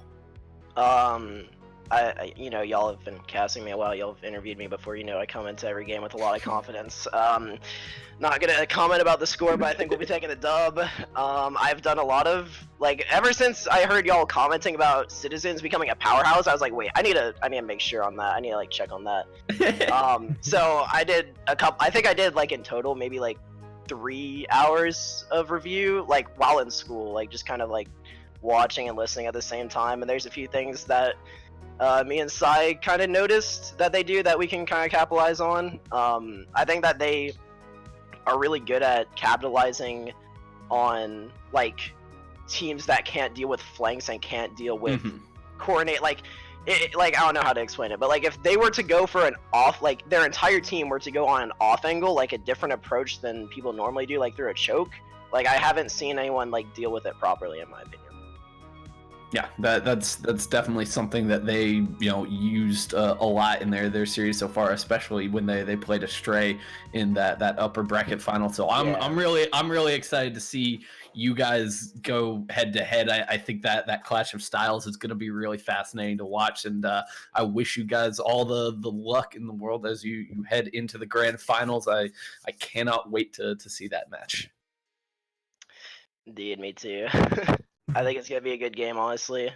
I you know, y'all have been casting me a while. Y'all have interviewed me before. You know, I come into every game with a lot of confidence. Not gonna comment about the score, but I think we'll be taking the dub. I've done a lot of, like, ever since I heard y'all commenting about Citizens becoming a powerhouse, I was like, wait, I need to make sure on that. I need to like check on that. So I did I think I did like in total maybe like 3 hours of review, like while in school, like just kind of like watching and listening at the same time. And there's a few things that me and Sai kind of noticed that they do that we can kind of capitalize on. I think that they are really good at capitalizing on like teams that can't deal with flanks and can't deal with coordinate. Like like I don't know how to explain it, but like if they were to go for an off, like their entire team were to go on an off angle, like a different approach than people normally do, like through a choke, like I haven't seen anyone like deal with it properly, in my opinion. Yeah, that's definitely something that they, you know, used a lot in their series so far, especially when they played Astray in that upper bracket final. So I'm really excited to see you guys go head to head. I think that clash of styles is going to be really fascinating to watch, and I wish you guys all the luck in the world as you head into the grand finals. I cannot wait to see that match. Indeed, me too. I think it's gonna be a good game, honestly.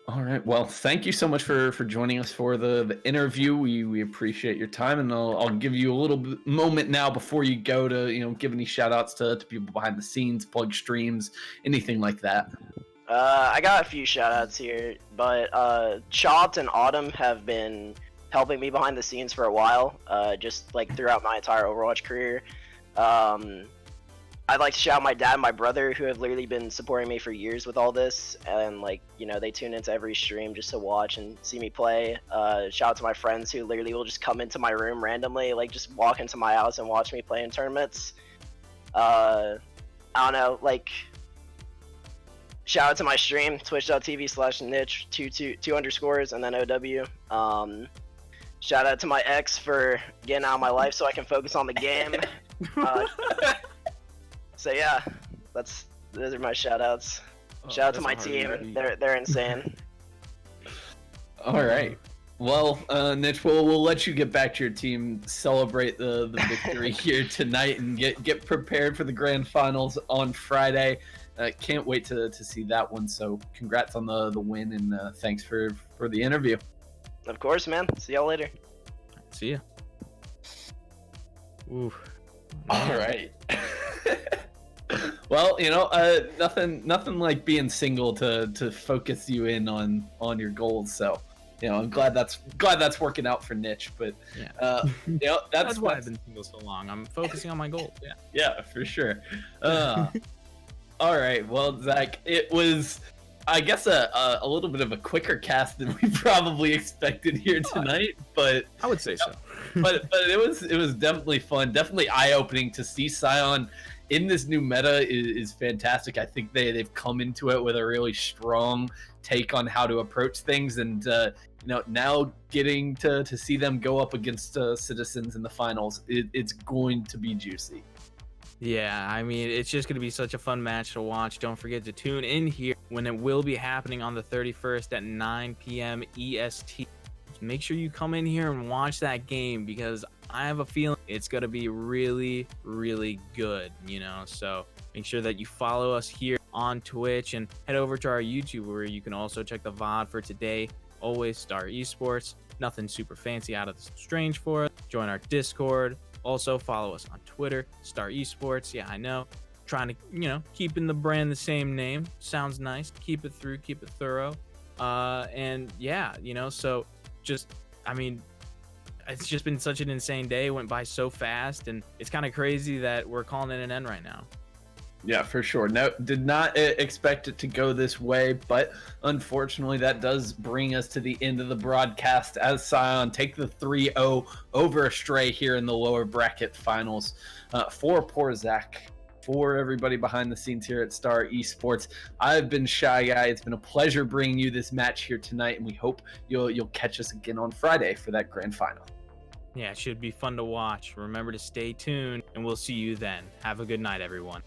All right. Well, thank you so much for joining us for the interview. We appreciate your time, and I'll give you a little moment now before you go to, you know, give any shout outs to people behind the scenes, plug streams, anything like that. I got a few shout outs here, but Chopped and Autumn have been helping me behind the scenes for a while, just like throughout my entire Overwatch career. I'd like to shout out my dad and my brother, who have literally been supporting me for years with all this, and like, you know, they tune into every stream just to watch and see me play. Shout out to my friends who literally will just come into my room randomly, like just walk into my house and watch me play in tournaments. I don't know, like, shout out to my stream, twitch.tv/niche 2 underscores and then OW. Shout out to my ex for getting out of my life so I can focus on the game. So yeah, those are my shout outs. Shout out to my team. They're insane. All right. Well, Niche, we'll let you get back to your team, celebrate the victory here tonight, and get prepared for the grand finals on Friday. Can't wait to see that one. So, congrats on the win, and thanks for the interview. Of course, man. See y'all later. See ya. Ooh. All right. Well, nothing like being single to focus you in on your goals. So, I'm glad that's working out for Niche. But that's why I've been single so long. I'm focusing on my goals. Yeah. Yeah, for sure. All right. Well, Zach, it was, I guess, a little bit of a quicker cast than we probably expected here tonight, but I would say so. but it was definitely fun, definitely eye-opening to see Scion in this new meta is fantastic. I think they've come into it with a really strong take on how to approach things, and now getting to see them go up against Citizens in the finals, it's going to be juicy. Yeah, I mean, it's just going to be such a fun match to watch. Don't forget to tune in here when it will be happening on the 31st at 9 p.m. EST. Make sure you come in here and watch that game, because I have a feeling it's going to be really, really good, So make sure that you follow us here on Twitch and head over to our YouTube, where you can also check the VOD for today. Always Star Esports. Nothing super fancy out of the strange for us. Join our Discord. Also follow us on Twitter, Star Esports. Yeah, I know. Trying to, keeping the brand the same name. Sounds nice. Keep it thorough. And yeah, so it's just been such an insane day. It went by so fast, and it's kind of crazy that we're calling it an end right now. Yeah, for sure. No, did not expect it to go this way, but unfortunately that does bring us to the end of the broadcast as Scion take the 3-0 over Astray here in the lower bracket finals. For poor Zach, for everybody behind the scenes here at Star Esports, I've been Shy Guy. It's been a pleasure bringing you this match here tonight, and we hope you'll catch us again on Friday for that grand final. Yeah, it should be fun to watch. Remember to stay tuned, and we'll see you then. Have a good night, everyone.